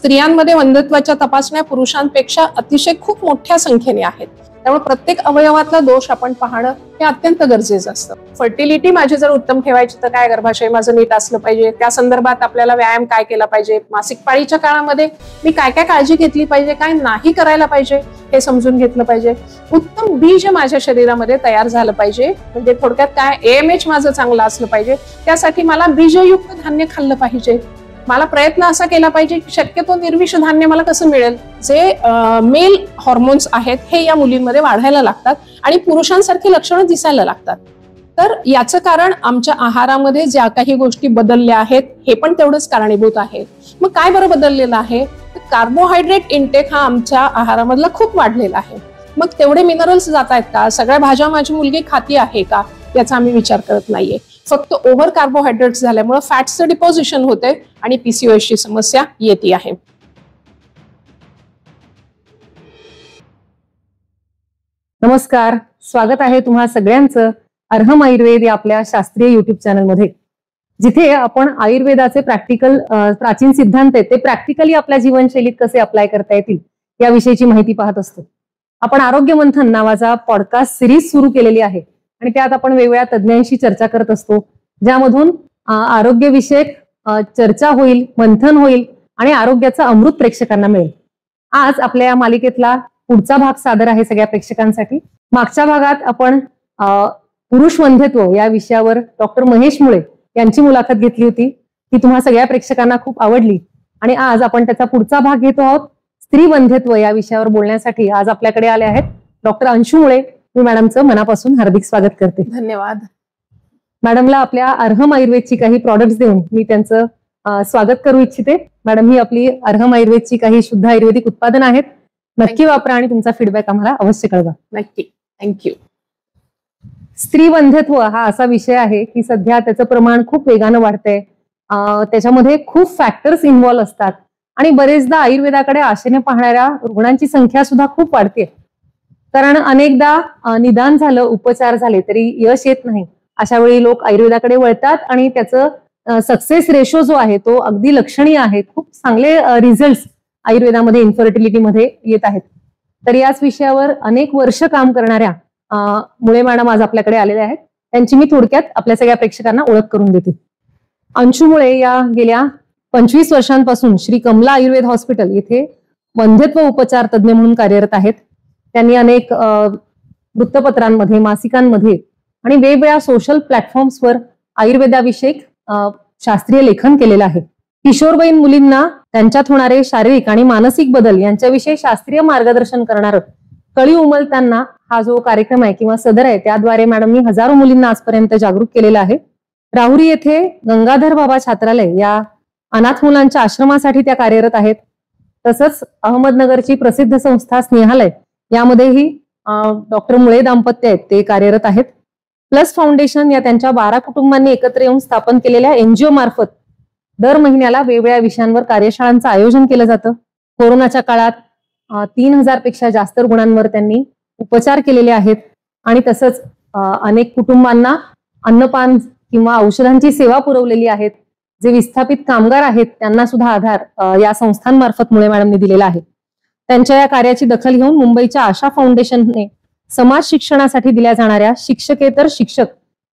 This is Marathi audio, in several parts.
स्त्रियांमध्ये वंध्यत्वाच्या तपासण्या पुरुषांपेक्षा अतिशय खूप मोठ्या संख्येने आहेत. त्यामुळे प्रत्येक अवयवातला दोष आपण पाहणं हे अत्यंत गरजेचं असतं. फर्टिलिटी माझी जर उत्तम ठेवायची तर काय, गर्भाशय माझं नीट असलं पाहिजे, त्या संदर्भात आपल्याला व्यायाम काय केला पाहिजे, मासिक पाळीच्या काळामध्ये मी काय काय काळजी घेतली पाहिजे, काय नाही करायला पाहिजे हे समजून घेतलं पाहिजे. उत्तम बीज माझ्या शरीरामध्ये तयार झालं पाहिजे, म्हणजे थोडक्यात काय, AMH माझं चांगलं असलं पाहिजे. त्यासाठी मला बीजयुक्त धान्य खाल्लं पाहिजे. मला प्रयत्न असा केला पाहिजे की शक्यतो निर्विष धान्य मला कसं मिळेल, जे मेल हॉर्मोन्स आहेत हे या मुलींमध्ये वाढायला लागतात आणि पुरुषांसारखी लक्षणं दिसायला लागतात. तर याचं कारण आमच्या आहारामध्ये ज्या काही गोष्टी बदलल्या आहेत हे पण तेवढंच कारणीभूत आहे. मग काय बरं बदललेलं आहे, तर कार्बोहायड्रेट इंटेक हा आमच्या आहारामधला खूप वाढलेला आहे. मग तेवढे मिनरल्स जात आहेत का, सगळ्या भाज्या माझी मुलगी खाती आहे का, याचा आम्ही विचार करत नाहीये. फक्त ओव्हर कार्बोहायड्रेट्स झाल्यामुळे फॅट्सचं डिपॉझिशन होते आणि PCOS ची समस्या येते आहे. नमस्कार, स्वागत आहे तुम्हा सगळ्यांचं अर्हम आयुर्वेद या आपल्या शास्त्रीय युट्यूब चॅनलमध्ये, जिथे आपण आयुर्वेदाचे प्रॅक्टिकल प्राचीन सिद्धांत आहेत ते प्रॅक्टिकली आपल्या जीवनशैलीत कसे अप्लाय करता येतील याविषयीची माहिती पाहत असतो. आपण आरोग्य मंथन नावाचा पॉडकास्ट सिरीज सुरू केलेली आहे आणि त्यात आपण वेगवेगळ्या तज्ज्ञांशी चर्चा करत असतो, ज्यामधून आरोग्यविषयक चर्चा होईल, मंथन होईल आणि आरोग्याचं अमृत प्रेक्षकांना मिळेल. आज आपल्या या मालिकेतला पुढचा भाग सादर आहे सगळ्या प्रेक्षकांसाठी. मागच्या भागात आपण पुरुष वंध्यत्व या विषयावर डॉक्टर महेश मुळे यांची मुलाखत घेतली होती, ती तुम्हा सगळ्या प्रेक्षकांना खूप आवडली आणि आज आपण त्याचा पुढचा भाग घेतो आहोत. स्त्री वंध्यत्व या विषयावर बोलण्यासाठी आज आपल्याकडे आले आहेत डॉक्टर अंशू मुळे. मी मॅडमचं मनापासून हार्दिक स्वागत करते. धन्यवाद. मॅडमला आपल्या अर्हम आयुर्वेदची काही प्रॉडक्ट्स देऊन मी त्यांचं स्वागत करू इच्छिते. मॅडम, ही आपली अर्हम आयुर्वेदची काही शुद्ध आयुर्वेदिक उत्पादन आहेत, नक्की वापरा आणि तुमचा फीडबॅक आम्हाला अवश्य कळवा. नक्की, थँक्यू. स्त्री वंध्यत्व हा असा विषय आहे की सध्या त्याचं प्रमाण खूप वेगानं वाढतंय. त्याच्यामध्ये खूप फॅक्टर्स इन्व्हॉल्व्ह असतात आणि बरेचदा आयुर्वेदाकडे आशेने पाहणाऱ्या रुग्णांची संख्या सुद्धा खूप वाढते. कारण अनेकदा निदान झालं, उपचार झाले तरी यश येत नाही. अशा वेळी लोक आयुर्वेदाकडे वळतात आणि त्याचं सक्सेस रेशो जो आहे तो अगदी लक्षणीय आहे. खूप चांगले रिझल्ट आयुर्वेदामध्ये इन्फर्टिलिटीमध्ये येत आहेत. तर याच विषयावर अनेक वर्ष काम करणाऱ्या मुळे मॅडम आज आपल्याकडे आलेल्या आहेत. त्यांची मी थोडक्यात आपल्या सगळ्या प्रेक्षकांना ओळख करून देते. अंशू मुळे या गेल्या 25 वर्षांपासून श्री कमला आयुर्वेद हॉस्पिटल येथे वंध्यत्व उपचार तज्ज्ञ म्हणून कार्यरत आहेत. त्यांनी अनेक वृत्तपत्रांमध्ये, मासिकांमध्ये आणि वेगवेगळ्या सोशल प्लॅटफॉर्म्सवर आयुर्वेदाविषयक शास्त्रीय लेखन केलेलं आहे. किशोरवयीन मुलींना त्यांच्यात होणारे शारीरिक आणि मानसिक बदल यांच्याविषयी शास्त्रीय मार्गदर्शन करणारं कळी उमलताना हा जो कार्यक्रम आहे किंवा सदर आहे, त्याद्वारे मॅडमनी हजारो मुलींना आजपर्यंत जागरूक केलेलं आहे. राहुरी येथे गंगाधर बाबा छात्रालय या अनाथ मुलांच्या आश्रमासाठी त्या कार्यरत आहेत. तसंच अहमदनगरची प्रसिद्ध संस्था स्नेहालय यामध्येही डॉक्टर मुळे दाम्पत्य आहेत, ते कार्यरत आहेत. प्लस फाउंडेशन या त्यांच्या 12 कुटुंबांनी एकत्र येऊन स्थापन केलेल्या NGO मार्फत दर महिन्याला वेगवेगळ्या विषयांवर कार्यशाळांचं आयोजन केलं जातं. कोरोनाच्या काळात 3000 पेक्षा जास्त रुग्णांवर त्यांनी उपचार केलेले आहेत आणि तसंच अनेक कुटुंबांना अन्नपान किंवा औषधांची सेवा पुरवलेली आहेत. जे विस्थापित कामगार आहेत त्यांना सुद्धा आधार या संस्थांमार्फत मुळे मॅडमने दिलेला आहे. त्यांच्या या कार्याची दखल घेऊन मुंबईच्या आशा फाउंडेशनने समाज शिक्षणासाठी दिल्या जाणाऱ्या शिक्षकेतर शिक्षक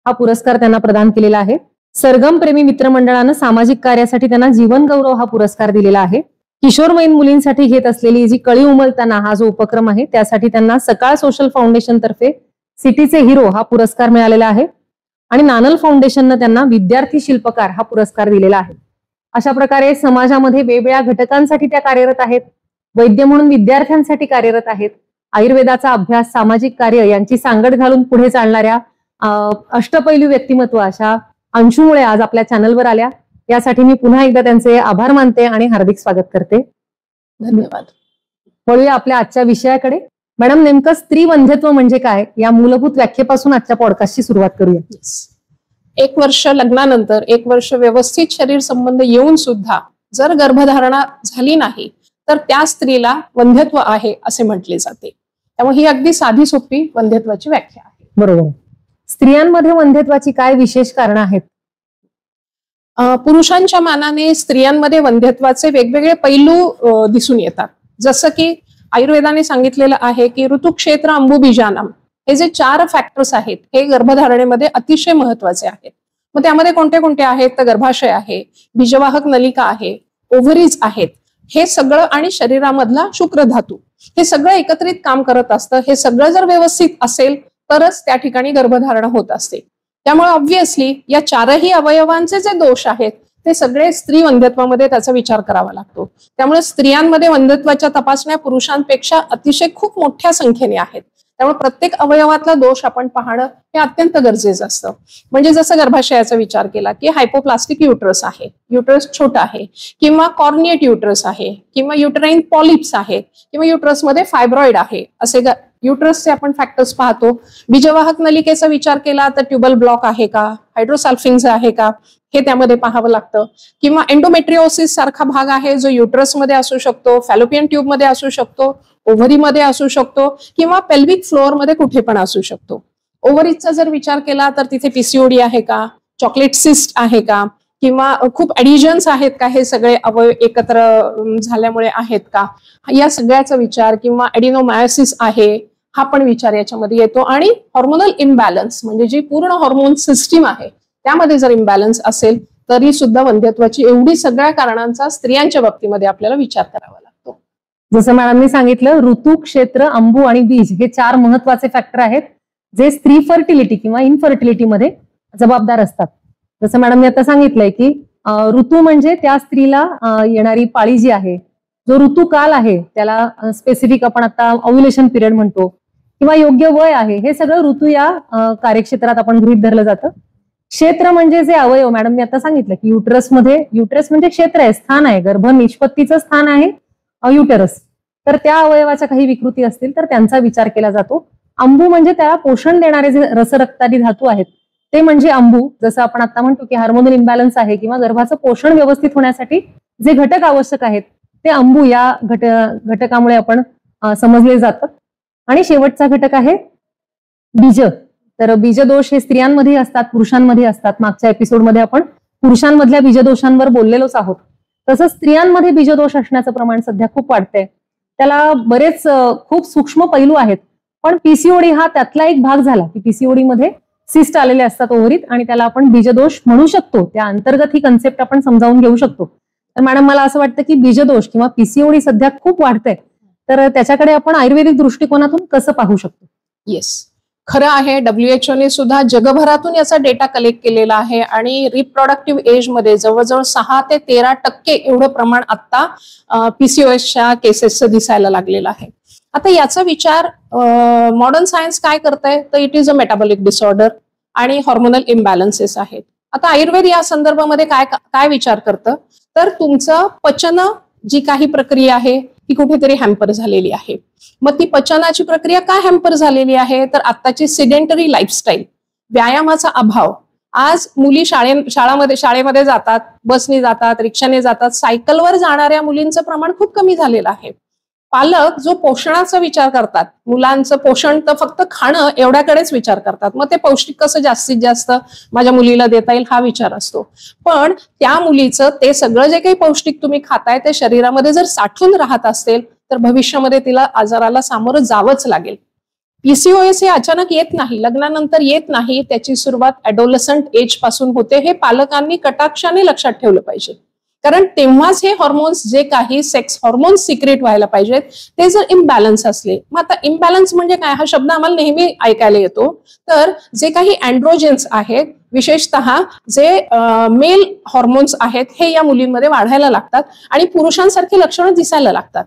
हा पुरस्कार त्यांना प्रदान केलेला आहे. सरगम प्रेमी मित्रमंडळानं सामाजिक कार्यासाठी त्यांना जीवन गौरव हा पुरस्कार दिलेला आहे. किशोरवयीन मुलींसाठी घेत असलेली जी कळी उमलताना हा जो उपक्रम आहे त्यासाठी त्यांना सकाळ सोशल फाउंडेशन तर्फे सिटीचे हिरो हा पुरस्कार मिळालेला आहे आणि नानल फाउंडेशननं त्यांना विद्यार्थी शिल्पकार हा पुरस्कार दिलेला आहे. अशा प्रकारे समाजामध्ये वेगवेगळ्या घटकांसाठी त्या कार्यरत आहेत. वैद्य म्हणून विद्यार्थ्यांसाठी कार्यरत आहेत. आयुर्वेदाचा अभ्यास, सामाजिक कार्य यांची सांगड घालून पुढे चालणाऱ्या अष्टपैलू व्यक्तिमत्व अशा अंशू मुळे आज आपल्या चॅनलवर आल्या. यासाठी मी पुन्हा एकदा त्यांचे आभार मानते आणि हार्दिक स्वागत करते. धन्यवाद. वळूया आपल्या आजच्या विषयाकडे. मॅडम, नेमकं स्त्री वंध्यत्व म्हणजे काय या मूलभूत व्याख्येपासून आजच्या पॉडकास्टची सुरुवात करूया. 1 वर्ष लग्नानंतर 1 वर्ष व्यवस्थित शरीर संबंध येऊन सुद्धा जर गर्भधारणा झाली नाही तर त्या स्त्रीला वंध्यत्व आहे असे म्हटले जाते. त्यामुळे ही अगदी साधी सोपी वंध्यत्वाची व्याख्या आहे. बरोबर. स्त्रियांमध्ये वंध्यत्वाची काय विशेष कारणं आहेत? पुरुषांच्या मानाने स्त्रियांमध्ये वंध्यत्वाचे वेगवेगळे पैलू दिसून येतात. जसं की आयुर्वेदाने सांगितलेलं आहे की ऋतुक्षेत्र अंबुबीजानम हे जे 4 फॅक्टर्स आहेत हे गर्भधारणेमध्ये अतिशय महत्वाचे आहेत. मग त्यामध्ये कोणते कोणते आहेत तर गर्भाशय आहे, बीजवाहक नलिका आहे, ओव्हरीज आहेत, हे सगळं आणि शरीरामधला शुक्रधातू हे सगळं एकत्रित काम करत असतं. हे सगळं जर व्यवस्थित असेल तरच त्या ठिकाणी गर्भधारण होत असते. त्यामुळे ऑब्व्हियसली या 4ही अवयवांचे जे दोष आहेत ते सगळे स्त्री वंध्यत्वामध्ये त्याचा विचार करावा लागतो. त्यामुळे स्त्रियांमध्ये वंध्यत्वाच्या तपासण्या पुरुषांपेक्षा अतिशय खूप मोठ्या संख्येने आहेत. त्यामुळे प्रत्येक अवयवातला दोष आपण पाहणं हे अत्यंत गरजेचं असतं. म्हणजे जसं गर्भाशयाचा विचार केला की हायपोप्लास्टिक युटरस आहे, युटरस छोटा आहे, किंवा कॉर्निएट युटरस आहे, किंवा युटराईन पॉलिप्स आहे, किंवा युटरसमध्ये फायब्रॉइड आहे, असे युटरसचे आपण फॅक्टर्स पाहतो. बीजवाहक नलिकेचा विचार केला तर ट्युबल ब्लॉक आहे का, हायड्रोसल्फिंग्स आहे का, हे त्यामध्ये पाहावं लागतं. किंवा एंडोमेट्रिओसिस सारखा भाग आहे जो युटरसमध्ये असू शकतो, फॅलोपियन ट्यूबमध्ये असू शकतो, ओव्हरीमध्ये असू शकतो, किंवा पेल्विक फ्लोअरमध्ये कुठे पण असू शकतो. ओव्हरीजचा जर विचार केला तर तिथे पीसीओडी आहे का, चॉकलेट सिस्ट आहे का, किंवा खूप ऍडिजन्स आहेत का, हे सगळे अवयव एकत्र झाल्यामुळे आहेत का, या सगळ्याचा विचार, किंवा एडिनोमायोसिस आहे हा पण विचार याच्यामध्ये येतो. आणि हॉर्मोनल इम्बॅलन्स म्हणजे जी पूर्ण हॉर्मोन सिस्टीम आहे त्यामध्ये जर इम्बॅलन्स असेल तरी सुद्धा वंध्यत्वाची एवढी सगळ्या कारणांचा स्त्रियांच्या बाबतीमध्ये आपल्याला विचार करावा लागतो. जसं मॅडमनी सांगितलं, ऋतू, क्षेत्र, अंबू आणि बीज हे 4 महत्वाचे फॅक्टर आहेत जे स्त्री फर्टिलिटी किंवा इनफर्टिलिटीमध्ये जबाबदार असतात. जसं मॅडमने आता सांगितलंय की ऋतू म्हणजे त्या स्त्रीला येणारी पाळी जी आहे, जो ऋतूकाल आहे त्याला स्पेसिफिक आपण आता ओव्ह्युलेशन पिरियड म्हणतो, किंवा योग्य वय आहे, हे सगळं ऋतू या कार्यक्षेत्रात आपण गृहीत धरलं जातं. क्षेत्र म्हणजे जे अवयव मॅडमने आता सांगितलं की युटरस म्हणजे क्षेत्र आहे, स्थान आहे, गर्भ निष्पत्तीचं स्थान आहे युटरस. तर त्या अवयवाच्या काही विकृती असतील तर त्यांचा विचार केला जातो. अंबू म्हणजे त्याला पोषण देणारे जे रसरक्तादी धातू आहेत ते म्हणजे अंबू. जसं आपण आता म्हणतो की हार्मोनल इम्बॅलन्स आहे किंवा गर्भाचं पोषण व्यवस्थित होण्यासाठी जे घटक आवश्यक आहेत ते अंबू या घटकामुळे आपण समजले जातात. आणि शेवटचा घटक आहे बीज. तर बीजदोष हे स्त्रियांमध्ये असतात, पुरुषांमध्ये असतात. मागच्या एपिसोडमध्ये आपण पुरुषांमधल्या बीजदोषांवर बोललेलोच आहोत. तसंच स्त्रियांमध्ये बीजदोष असण्याचं प्रमाण सध्या खूप वाढतंय. त्याला बरेच खूप सूक्ष्म पैलू आहेत, पण पीसीओडी हा त्यातला एक भाग झाला की पीसीओडी मध्ये सिस्ट आलेले असतात ओव्हरीत आणि त्याला आपण बीजदोष म्हणू शकतो. त्या अंतर्गत ही कन्सेप्ट आपण समजावून घेऊ शकतो. तर मॅडम मला असं वाटतं की बीजदोष किंवा पीसीओडी सध्या खूप वाढतंय, तर त्याच्याकडे आपण आयुर्वेदिक दृष्टिकोनातून कसं पाहू शकतो? येस, खरं आहे. WHO ने सुद्धा जगभरातून याचा डेटा कलेक्ट केलेला आहे आणि रिप्रोडक्टिव्ह एज मध्ये जवळजवळ 6 ते 13% एवढं प्रमाण आता पीसीओएसच्या केसेसचं दिसायला लागलेलं आहे. आता याचा विचार मॉडर्न सायन्स काय करतंय तर it is a metabolic disorder आणि हॉर्मोनल इम्बॅलन्सेस आहेत. आता आयुर्वेद या संदर्भामध्ये काय विचार करतं तर तुमचं पचन जी काही प्रक्रिया आहे ती कुठेतरी हॅम्पर झालेली आहे. मग ती पचनाची प्रक्रिया काय हॅम्पर झालेली आहे तर आत्ताची सिडेंटरी लाईफस्टाईल, व्यायामाचा अभाव. आज मुली शाळेमध्ये जातात, बसने जातात, रिक्षाने जातात, सायकलवर जाणाऱ्या मुलींचं प्रमाण खूप कमी झालेलं आहे. पालक जो पोषणाचा विचार करतात, मुलांचं पोषण तर फक्त खाणं एवढ्याकडेच विचार करतात. मग ते पौष्टिक कसं जास्तीत जास्त माझ्या मुलीला देता येईल हा विचार असतो. पण त्या मुलीचं ते सगळं जे काही पौष्टिक तुम्ही खाताय ते शरीरामध्ये जर साठून राहत असेल तर भविष्यामध्ये तिला आजाराला सामोरं जावंच लागेल. पीसीओएस हे अचानक येत नाही, लग्नानंतर येत नाही, त्याची सुरुवात ऍडोलसंट एज पासून होते. हे पालकांनी कटाक्षाने लक्षात ठेवलं पाहिजे, कारण तेव्हाच हे हॉर्मोन्स जे काही सेक्स हॉर्मोन्स सिक्रेट व्हायला पाहिजेत ते जर इम्बॅलन्स असले. मग आता इम्बॅलन्स म्हणजे काय हा शब्द आम्हाला नेहमी ऐकायला येतो. तर जे काही अँड्रोजेन्स आहेत, विशेषतः जे मेल हॉर्मोन्स आहेत हे या मुलींमध्ये वाढायला लागतात आणि पुरुषांसारखी लक्षणं दिसायला लागतात.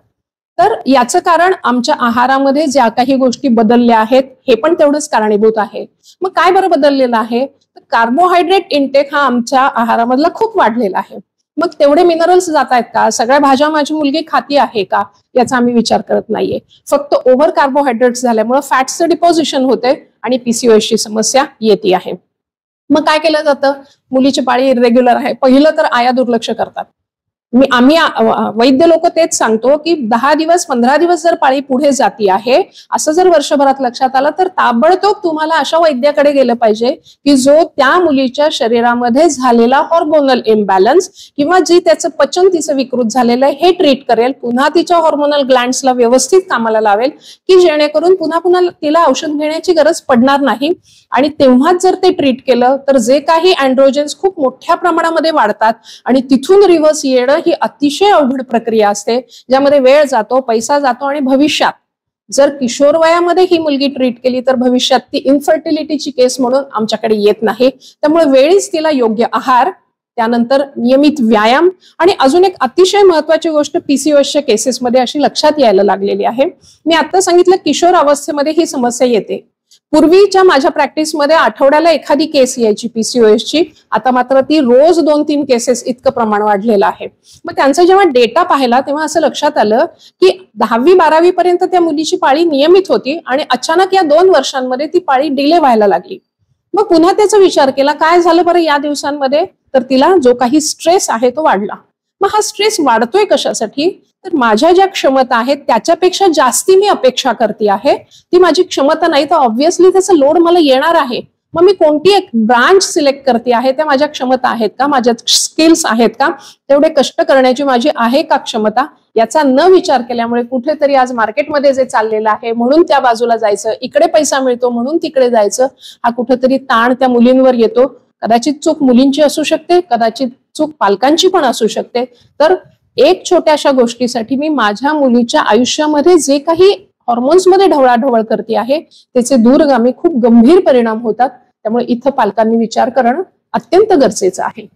तर याचं कारण आमच्या आहारामध्ये ज्या काही गोष्टी बदलल्या आहेत हे पण तेवढंच कारणीभूत आहे. मग काय बरं बदललेलं आहे तर कार्बोहायड्रेट इंटेक हा आमच्या आहारामधला खूप वाढलेला आहे. मग तेवढे मिनरल्स जात आहेत का, सगळ्या भाज्या माझी मुलगी खाती आहे का याचा आम्ही विचार करत नाहीये. फक्त ओव्हर कार्बोहायड्रेट्स झाल्यामुळे फॅट्सचं डिपॉझिशन होते आणि पीसीओएसची समस्या येते आहे. मग काय केलं जातं, मुलीची पाळी इरेग्युलर आहे, पहिलं तर आया दुर्लक्ष करतात. आम्ही वैद्य लोक तेच सांगतो की 10 दिवस 15 दिवस जर पाळी पुढे जाती आहे असं जर वर्षभरात लक्षात आलं तर ताबडतोब तुम्हाला अशा वैद्याकडे गेलं पाहिजे की जो त्या मुलीच्या शरीरामध्ये झालेला हॉर्मोनल इम्बॅलन्स किंवा जी त्याचं पचन तिचं विकृत झालेलं आहे हे ट्रीट करेल, पुन्हा तिच्या हॉर्मोनल ग्लँड्सला व्यवस्थित कामाला लावेल की जेणेकरून पुन्हा पुन्हा तिला औषध घेण्याची गरज पडणार नाही. आणि तेव्हाच जर ते ट्रीट केलं तर जे काही अँड्रोजन्स खूप मोठ्या प्रमाणामध्ये वाढतात आणि तिथून रिव्हर्स येणं ही अतिशय अवघड प्रक्रिया असते, ज्यामध्ये वेळ जातो, पैसा जातो आणि भविष्यात जर किशोर वयामध्ये ही मुलगी ट्रीट केली तर भविष्यात ती इन्फर्टिलिटीची केस म्हणून आमच्याकडे येत नाही. त्यामुळे वेळीच तिला योग्य आहार, त्यानंतर नियमित व्यायाम आणि अजून एक अतिशय महत्वाची गोष्ट पीसीओएसच्या केसेसमध्ये अशी लक्षात यायला लागलेली आहे. मी आता सांगितलं किशोर अवस्थेमध्ये ही समस्या येते. पूर्वीच्या माझ्या प्रॅक्टिसमध्ये आठवड्याला एखादी केस यायची पीसीओएसची, आता मात्र ती रोज 2-3 केसेस इतकं प्रमाण वाढलेलं आहे. मग त्यांचा जेव्हा डेटा पाहिला तेव्हा असं लक्षात आलं की 10वी-12वी पर्यंत त्या मुलीची पाळी नियमित होती आणि अचानक या 2 वर्षांमध्ये ती पाळी डिले व्हायला लागली. मग पुन्हा त्याचा विचार केला काय झालं बरं या दिवसांमध्ये, तर तिला जो काही स्ट्रेस आहे तो वाढला. मग हा स्ट्रेस वाढतोय कशासाठी, तर माझ्या ज्या क्षमता आहेत त्याच्यापेक्षा जास्ती मी अपेक्षा करते आहे, ती माझी क्षमता नाही तर ऑब्व्हियसली त्याचा लोड मला येणार आहे. मग मी कोणती एक ब्रांच सिलेक्ट करते आहे, त्या माझ्या क्षमता आहेत का, माझ्या स्किल्स आहेत का, तेवढे कष्ट करण्याची माझी आहे का क्षमता, याचा न विचार केल्यामुळे कुठेतरी आज मार्केटमध्ये जे चाललेलं आहे म्हणून त्या बाजूला जायचं, इकडे पैसा मिळतो म्हणून तिकडे जायचं, हा कुठेतरी ताण त्या मुलींवर येतो. कदाचित चूक मुलींची असू शकते, कदाचित चूक पालकांची पण असू शकते. तर एक छोट्याशा गोष्टीसाठी मी माझ्या मुलीच्या आयुष्यामध्ये जे काही हॉर्मोन्समध्ये ढवळाढवळ करते आहे त्याचे दूरगामी खूप गंभीर परिणाम होतात. त्यामुळे इथं पालकांनी विचार करणं अत्यंत गरजेचं आहे.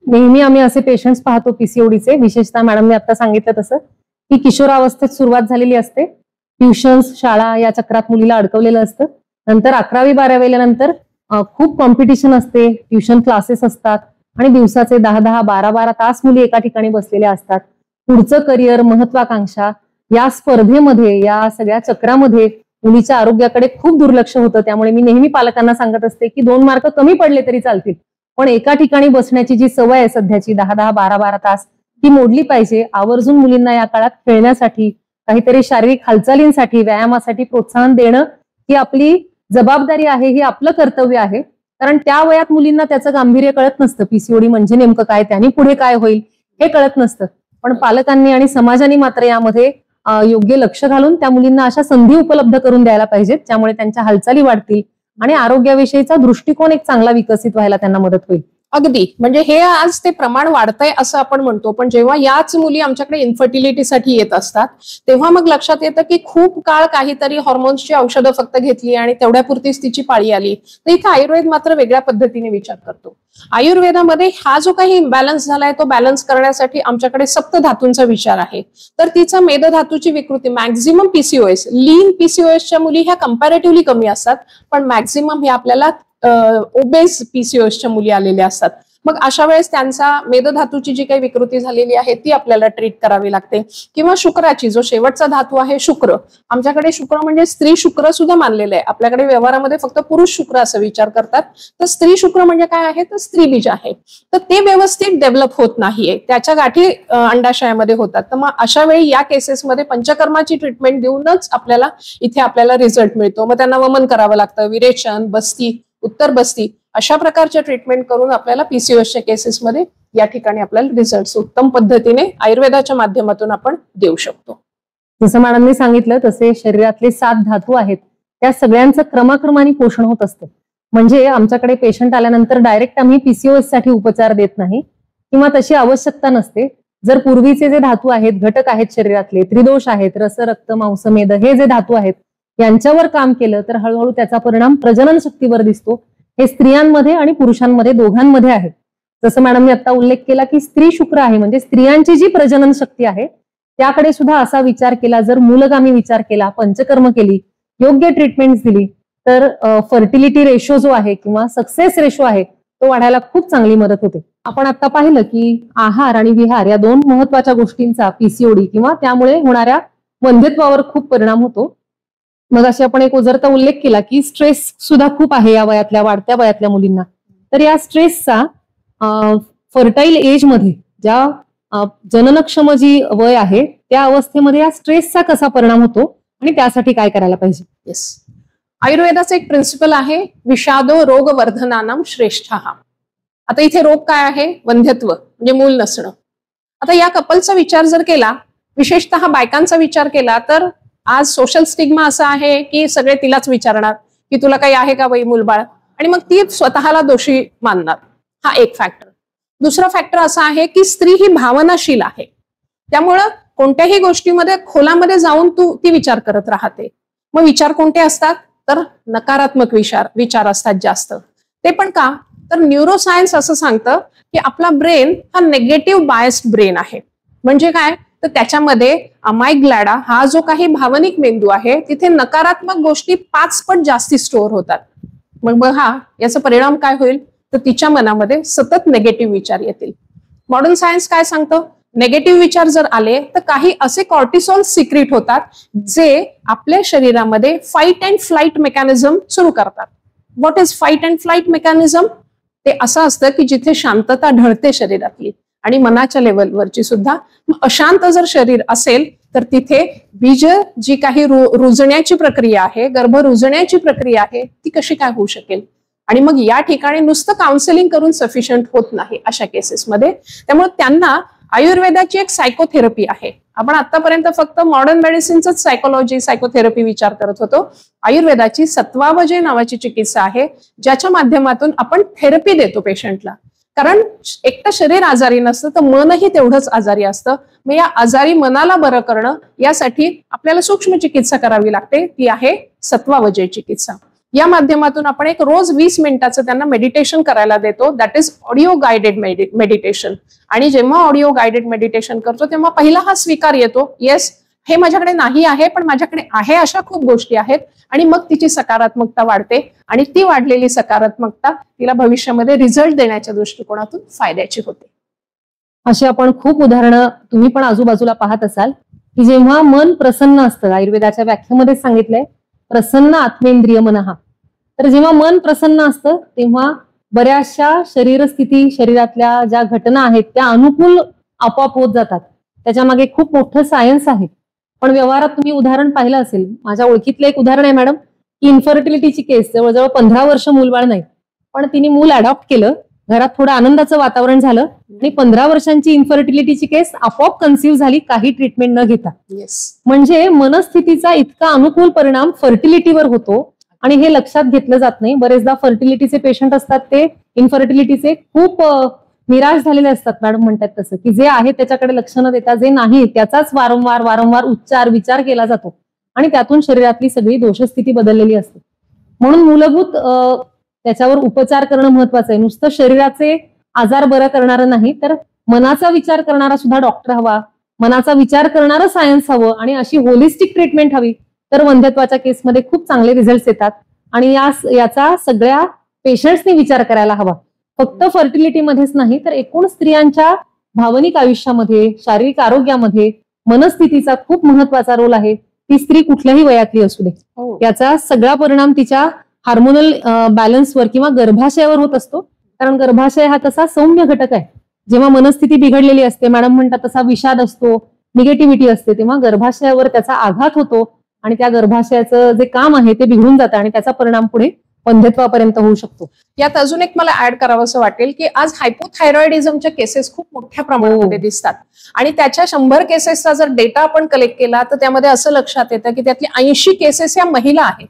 नेहमी आम्ही असे पेशंट्स पाहतो पीसीओडीचे, विशेषतः मॅडमने आता सांगितलं तसं की किशोरावस्थेत सुरुवात झालेली असते, ट्युशन्स शाळा या चक्रात मुलीला अडकवलेलं असतं. नंतर 11वी-12वी नंतर खूप कॉम्पिटिशन असते, ट्युशन क्लासेस असतात आणि दिवसाचे 10-10, 12-12 तास मुली एका ठिकाणी बसलेल्या असतात. पुढचं करिअर, महत्वाकांक्षा या स्पर्धेमध्ये, या सगळ्या चक्रामध्ये मुलीच्या आरोग्याकडे खूप दुर्लक्ष होतं. त्यामुळे मी नेहमी पालकांना सांगत असते की 2 मार्क कमी पडले तरी चालतील, पण एका ठिकाणी बसण्याची जी सवय आहे सध्याची 10-10, 12-12 तास ती मोडली पाहिजे. आवर्जून मुलींना या काळात खेळण्यासाठी, काहीतरी शारीरिक हालचालींसाठी, व्यायामासाठी प्रोत्साहन देणं ही आपली जबाबदारी आहे, ही आपलं कर्तव्य आहे. कारण त्या वयात मुलींना त्याचं गांभीर्य कळत नसतं, पीसीओडी म्हणजे नेमकं काय, त्याने पुढे काय होईल हे कळत नसतं. पण पालकांनी आणि समाजाने मात्र यामध्ये योग्य लक्ष घालून त्या मुलींना अशा संधी उपलब्ध करून द्यायला पाहिजेत, त्यामुळे त्यांच्या हालचाली वाढतील आणि आरोग्याविषयीचा दृष्टिकोन एक चांगला विकसित व्हायला त्यांना मदत होईल. अगदी, म्हणजे हे आज ते प्रमाण वाढतंय असं आपण म्हणतो, पण जेव्हा याच मुली आमच्याकडे इन्फर्टिलिटीसाठी येत असतात तेव्हा मग लक्षात येतं की खूप काळ काहीतरी हॉर्मोन्सची औषधं फक्त घेतली आणि तेवढ्यापुरतीच तिची पाळी आली. तर इथे आयुर्वेद मात्र वेगळ्या पद्धतीने विचार करतो. आयुर्वेदामध्ये हा जो काही इम्बॅलन्स झालाय तो बॅलन्स करण्यासाठी आमच्याकडे सप्तधातूंचा विचार आहे. तर तिचा मेदधातूची विकृती, मॅक्झिमम पीसीओएस, लीन पीसीओएसच्या मुली ह्या कंपॅरेटिव्हली कमी असतात, पण मॅक्झिमम हे आपल्याला ओबेस पीसीओएसच्या मुली आलेल्या असतात. मग अशा वेळेस त्यांचा मेदधातूची जी काही विकृती झालेली आहे ती आपल्याला ट्रीट करावी लागते. किंवा शुक्राची, जो शेवटचा धातू आहे शुक्र, आमच्याकडे शुक्र म्हणजे स्त्री शुक्र सुद्धा मानलेलं आहे. आपल्याकडे व्यवहारामध्ये फक्त पुरुष शुक्र असं विचार करतात, तर स्त्री शुक्र म्हणजे काय आहे, तर स्त्री बीज आहे. तर ते व्यवस्थित डेव्हलप होत नाहीये, त्याच्या गाठी अंडाशयामध्ये होतात. तर मग अशा वेळी या केसेसमध्ये पंचकर्माची ट्रीटमेंट देऊनच आपल्याला रिझल्ट मिळतो. मग त्यांना वमन करावं लागतं, विरेचन, बस्ती, उत्तर बस्ती अशा प्रकारच्या ट्रीटमेंट करून आपल्याला पीसीओएसच्या केसेसमध्ये या ठिकाणी आपल्याला रिझल्ट उत्तम पद्धतीने आयुर्वेदाच्या माध्यमातून आपण देऊ शकतो. जसं मॅडमने सांगितलं तसे शरीरातले 7 धातू आहेत, त्या सगळ्यांचं क्रमाक्रमाने पोषण होत असतं. म्हणजे आमच्याकडे पेशंट आल्यानंतर डायरेक्ट आम्ही पीसीओएस साठी उपचार देत नाही किंवा तशी आवश्यकता नसते. जर पूर्वीचे जे धातू आहेत, घटक आहेत शरीरातले, त्रिदोष आहेत, रस, रक्त, मांस, मेद हे जे धातू आहेत यांच्यावर काम केलं तर हळूहळू त्याचा परिणाम प्रजनन शक्तीवर दिसतो. हे स्त्रियांमध्ये आणि पुरुषांमध्ये दोघांमध्ये आहे. जसं मॅडमने आता उल्लेख केला की स्त्री शुक्र आहे, म्हणजे स्त्रियांची जी प्रजनन शक्ती आहे त्याकडे सुद्धा असा विचार केला, जर मूलगामी विचार केला, पंचकर्म केली, योग्य ट्रीटमेंट दिली तर फर्टिलिटी रेशो जो आहे किंवा सक्सेस रेशो आहे तो वाढायला खूप चांगली मदत होते. आपण आता पाहिलं की आहार आणि विहार या 2 महत्वाच्या गोष्टींचा पीसीओडी किंवा त्यामुळे होणाऱ्या वंध्यत्वावर खूप परिणाम होतो. मग अशी आपण एक ओझरता उल्लेख केला की स्ट्रेस सुद्धा खूप आहे या वयातल्या, वाढत्या वयातल्या मुलींना. तर या स्ट्रेसचा फर्टाईल एज मध्ये, ज्या जननक्षम जी वय आहे त्या अवस्थेमध्ये या स्ट्रेसचा कसा परिणाम होतो आणि त्यासाठी काय करायला पाहिजे? येस, आयुर्वेदाचं एक प्रिन्सिपल आहे, विषादो रोग वर्धनानाम श्रेष्ठ. आता इथे रोग काय आहे? वंध्यत्व म्हणजे मूल नसणं. आता या कपलचा विचार जर केला, विशेषतः बायकांचा विचार केला, तर आज सोशल स्टिग्मा असा आहे की सगळे तिलाच विचारणार की तुला काही आहे का बाई मूलबाळ, आणि मग ती स्वतःला दोषी मानणार. हा एक फॅक्टर. दुसरा फॅक्टर असा आहे की स्त्री ही भावनाशील आहे, त्यामुळं कोणत्याही गोष्टीमध्ये खोलामध्ये जाऊन ती विचार करत राहते. मग विचार कोणते असतात? तर नकारात्मक विचार असतात जास्त. ते पण का? तर न्यूरोसायन्स असं सांगतं की आपला ब्रेन हा नेगेटिव्ह बायस्ड ब्रेन आहे. म्हणजे काय? तर त्याच्यामध्ये अमायग्लॅडा हा जो काही भावनिक मेंदू आहे तिथे नकारात्मक गोष्टी 5 पट जास्ती स्टोअर होतात. मग बघा याचा परिणाम काय होईल? तर तिच्या मनामध्ये सतत नेगेटिव्ह विचार येतील. मॉडर्न सायन्स काय सांगतं? नेगेटिव्ह विचार जर आले तर काही असे कॉर्टिसॉल सिक्रेट होतात जे आपल्या शरीरामध्ये फाईट अँड फ्लाईट मेकॅनिझम सुरू करतात. What is fight and flight mechanism? ते असं असतं की जिथे शांतता ढळते शरीरातली आणि मनाच्या लेवलवरची सुद्धा. अशांत जर शरीर असेल तर तिथे बीज जी काही रुजण्याची प्रक्रिया आहे, गर्भ रुजण्याची प्रक्रिया आहे, ती कशी काय होऊ शकेल? आणि मग या ठिकाणी नुसतं काउन्सिलिंग करून सफिशियंट होत नाही अशा केसेसमध्ये. त्यामुळे त्यांना आयुर्वेदाची एक सायकोथेरपी आहे. आपण आतापर्यंत फक्त मॉडर्न मेडिसिनच सायकोलॉजी सायकोथेरपी विचार करत होतो. आयुर्वेदाची सत्वावजय नावाची चिकित्सा आहे ज्याच्या माध्यमातून आपण थेरपी देतो पेशंटला. कारण एकटं शरीर आजारी नसतं तर मनही तेवढंच आजारी असतं. मग या आजारी मनाला बरं करणं यासाठी आपल्याला सूक्ष्म चिकित्सा करावी लागते, ती आहे सत्वावजय चिकित्सा. या माध्यमातून आपण एक रोज 20 मिनिटाचं त्यांना मेडिटेशन करायला देतो, that is audio guided meditation. आणि जेव्हा ऑडिओ गायडेड मेडिटेशन करतो तेव्हा पहिला हा स्वीकार येतो, येस हे माझ्याकडे नाही आहे पण माझ्याकडे आहे अशा खूप गोष्टी आहेत. आणि मग तिची सकारात्मकता वाढते आणि ती वाढलेली सकारात्मकता तिला भविष्यामध्ये रिझल्ट देण्याच्या दृष्टिकोनातून फायद्याची होते. अशी आपण खूप उदाहरणं तुम्ही पण आजूबाजूला पाहत असाल की जेव्हा मन प्रसन्न असतं, आयुर्वेदाच्या व्याख्येमध्ये सांगितलंय प्रसन्न आत्मेंद्रिय मनः. तर जेव्हा मन प्रसन्न असतं तेव्हा बऱ्याचशा शरीरस्थिती, शरीरातल्या ज्या घटना आहेत त्या अनुकूल आपोआप होत जातात. त्याच्या मागे खूप मोठं सायन्स आहे. पण व्यवहारात तुम्ही उदाहरण पाहिलं असेल, माझ्या ओळखीतलं एक उदाहरण आहे मॅडम, की इन्फर्टिलिटीची केस. जवळजवळ 15 वर्ष मूलबाळ नाही, पण तिने मूल अडॉप्ट केलं, घरात थोडं आनंदाचं वातावरण झालं आणि 15 वर्षांची इन्फर्टिलिटीची केस आपोआप कन्सिव्ह झाली काही ट्रीटमेंट न घेता. म्हणजे मनस्थितीचा इतका अनुकूल परिणाम फर्टिलिटीवर होतो आणि हे लक्षात घेतलं जात नाही. बरेचदा फर्टिलिटीचे पेशंट असतात ते इन्फर्टिलिटीचे खूप निराश झालेले असतात. मॅडम म्हणतात तसं की जे आहे त्याच्याकडे लक्ष न देता जे नाही त्याचाच वारंवार विचार केला जातो आणि त्यातून शरीरातली सगळी दोषस्थिती बदललेली असते. म्हणून मूलभूत त्याच्यावर उपचार करणं महत्वाचं आहे. नुसतं शरीराचे आजार बरं करणारं नाही तर मनाचा विचार करणारा सुद्धा डॉक्टर हवा, मनाचा विचार करणारं सायन्स हवं आणि अशी होलिस्टिक ट्रीटमेंट हवी. तर वंध्यत्वाच्या केसमध्ये खूप चांगले रिझल्ट येतात आणि याचा सगळ्या पेशंट्सनी विचार करायला हवा. फक्त फर्टिलिटीमध्येच नाही तर एकूण स्त्रियांच्या भावनिक आयुष्यामध्ये, शारीरिक आरोग्यामध्ये मनस्थितीचा खूप महत्वाचा रोल आहे. ती स्त्री कुठल्याही वयातली असू दे, याचा सगळा परिणाम तिच्या हार्मोनल बॅलन्सवर किंवा गर्भाशयावर होत असतो. कारण गर्भाशय हा तसा सौम्य घटक आहे. जेव्हा मनस्थिती बिघडलेली असते, मॅडम म्हणतात तसा विषाद असतो, निगेटिव्हिटी असते, तेव्हा गर्भाशयावर त्याचा आघात होतो आणि त्या गर्भाशयाचं जे काम आहे ते बिघडून जातं आणि त्याचा परिणाम पुढे वंध्यत्वापर्यंत होऊ शकतो. यात अजून एक मला ऍड करावं असं वाटेल की आज हायपोथायरॉइडिझमच्या केसेस खूप मोठ्या प्रमाणामध्ये दिसतात आणि त्याच्या 100 केसेसचा जर डेटा आपण कलेक्ट केला तर त्यामध्ये असं लक्षात येतं की त्यातली 80 केसेस या महिला आहेत.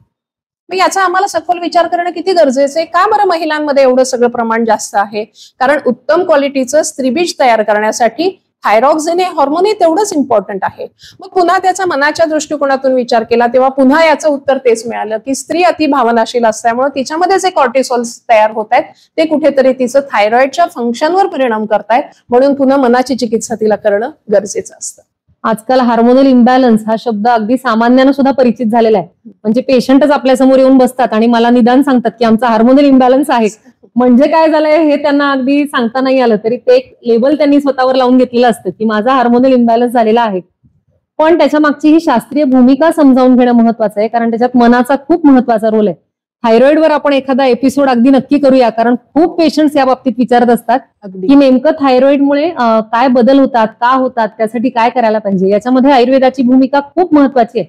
मग याचा आम्हाला सखोल विचार करणं किती गरजेचं आहे. का बरं महिलांमध्ये एवढं सगळं प्रमाण जास्त आहे? कारण उत्तम क्वालिटीचं स्त्रीबीज तयार करण्यासाठी थायरॉक्सिन हे हॉर्मोन हे तेवढंच इम्पॉर्टंट आहे. मग पुन्हा त्याचा मनाच्या दृष्टिकोनातून विचार केला तेव्हा पुन्हा याचं उत्तर तेच मिळालं की स्त्री अति भावनाशील असल्यामुळे तिच्यामध्ये जे कॉर्टिसॉल्स तयार होत आहेत ते कुठेतरी तिचं थायरॉइडच्या फंक्शनवर परिणाम करतायत. म्हणून पुन्हा मनाची चिकित्सा तिला करणं गरजेचं असतं. आजकाल हार्मोनल इम्बॅलन्स हा शब्द अगदी सामान्यानं सुद्धा परिचित झालेला आहे. म्हणजे पेशंटच आपल्या समोर येऊन बसतात आणि मला निदान सांगतात की आमचा हार्मोनल इम्बॅलन्स आहे. म्हणजे काय झालंय हे त्यांना अगदी सांगता नाही आलं तरी ते एक लेबल त्यांनी स्वतःवर लावून घेतलेलं असतं की माझा हार्मोनल इम्बॅलन्स झालेला आहे. पण त्याच्या मागची ही शास्त्रीय भूमिका समजावून घेणं महत्वाचं आहे कारण त्याच्यात मनाचा खूप महत्वाचा रोल आहे. थायरॉइडवर आपण एखादा एपिसोड अगदी नक्की करूया, कारण खूप पेशंट्स या बाबतीत विचारत असतात की नेमकं थायरॉइडमुळे काय बदल होतात, का होतात, त्यासाठी काय करायला पाहिजे. याच्यामध्ये आयुर्वेदाची भूमिका खूप महत्वाची आहे.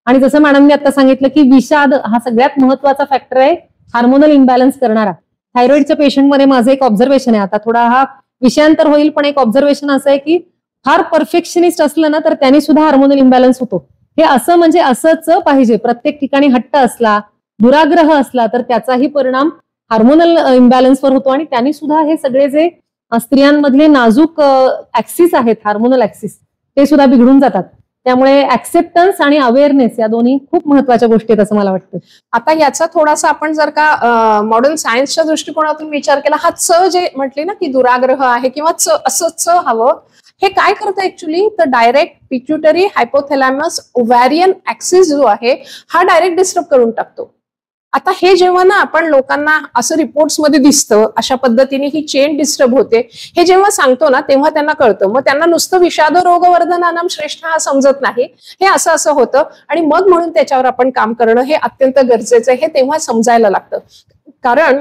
आणि जसं मॅडमने आता सांगितलं की विषाद हा सगळ्यात महत्वाचा फॅक्टर आहे हार्मोनल इम्बॅलन्स करणारा. थायरॉइडच्या पेशंटमध्ये माझं एक ऑब्झर्वेशन आहे, आता थोडा हा विषयांतर होईल, पण एक ऑब्झर्वेशन असं आहे की फार परफेक्शनिस्ट असलं ना तर त्यांनी सुद्धा हार्मोनल इम्बॅलन्स होतो. हे असं म्हणजे असंच पाहिजे. प्रत्येक ठिकाणी हट्ट असला, दुराग्रह असला तर त्याचाही परिणाम हार्मोनल इम्बॅलन्सवर होतो आणि त्यांनी सुद्धा हे सगळे जे स्त्रियांमधले नाजूक ऍक्सिस आहेत, हार्मोनल ऍक्सिस, ते सुद्धा बिघडून जातात. त्यामुळे ऍक्सेप्टन्स आणि अवेअरनेस या दोन्ही खूप महत्वाच्या गोष्टी आहेत असं मला वाटतं. आता याचा थोडासा आपण जर का मॉडर्न सायन्सच्या दृष्टिकोनातून विचार केला, हा च जे म्हटले ना की दुराग्रह आहे किंवा च असं च हवं, हे काय करतं ऍक्च्युली, तर direct pituitary hypothalamus ovarian axis जो आहे हा डायरेक्ट डिस्टर्ब करून टाकतो. आता हे जेव्हा ना आपण लोकांना असं रिपोर्ट्स मध्ये दिसतं, अशा पद्धतीने ही चेन डिस्टर्ब होते, हे जेव्हा सांगतो ना तेव्हा त्यांना कळतं. मग त्यांना नुसतं विषाद रोगवर्धनानाम श्रेष्ठ हा समजत नाही, हे असं असं होतं आणि मग म्हणून त्याच्यावर आपण काम करणं हे अत्यंत गरजेचं आहे, हे तेव्हा समजायला लागतं. कारण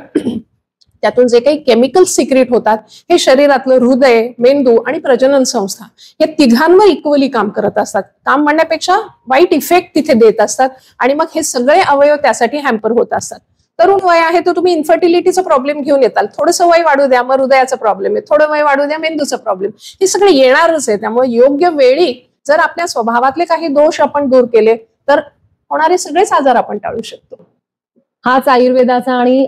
त्यातून जे काही केमिकल सिक्रेट होतात हे शरीरातलं हृदय, मेंदू आणि प्रजनन संस्था या तिघांवर इक्वली काम करत असतात. काम म्हणण्यापेक्षा वाईट इफेक्ट तिथे देत असतात आणि मग हे सगळे अवयव त्यासाठी हॅम्पर होत असतात. तरुण वय आहे तर तुम्ही इन्फर्टिलिटीचा प्रॉब्लेम घेऊन येताल, थोडंसं वय वाढू द्या मग हृदयाचा प्रॉब्लेम आहे, थोडं वय वाढू द्या मेंदूचा प्रॉब्लेम, हे सगळे येणारच आहे. त्यामुळे योग्य वेळी जर आपल्या स्वभावातले काही दोष आपण दूर केले तर होणारे सगळेच आजार आपण टाळू शकतो. हाच आयुर्वेदाचा आणि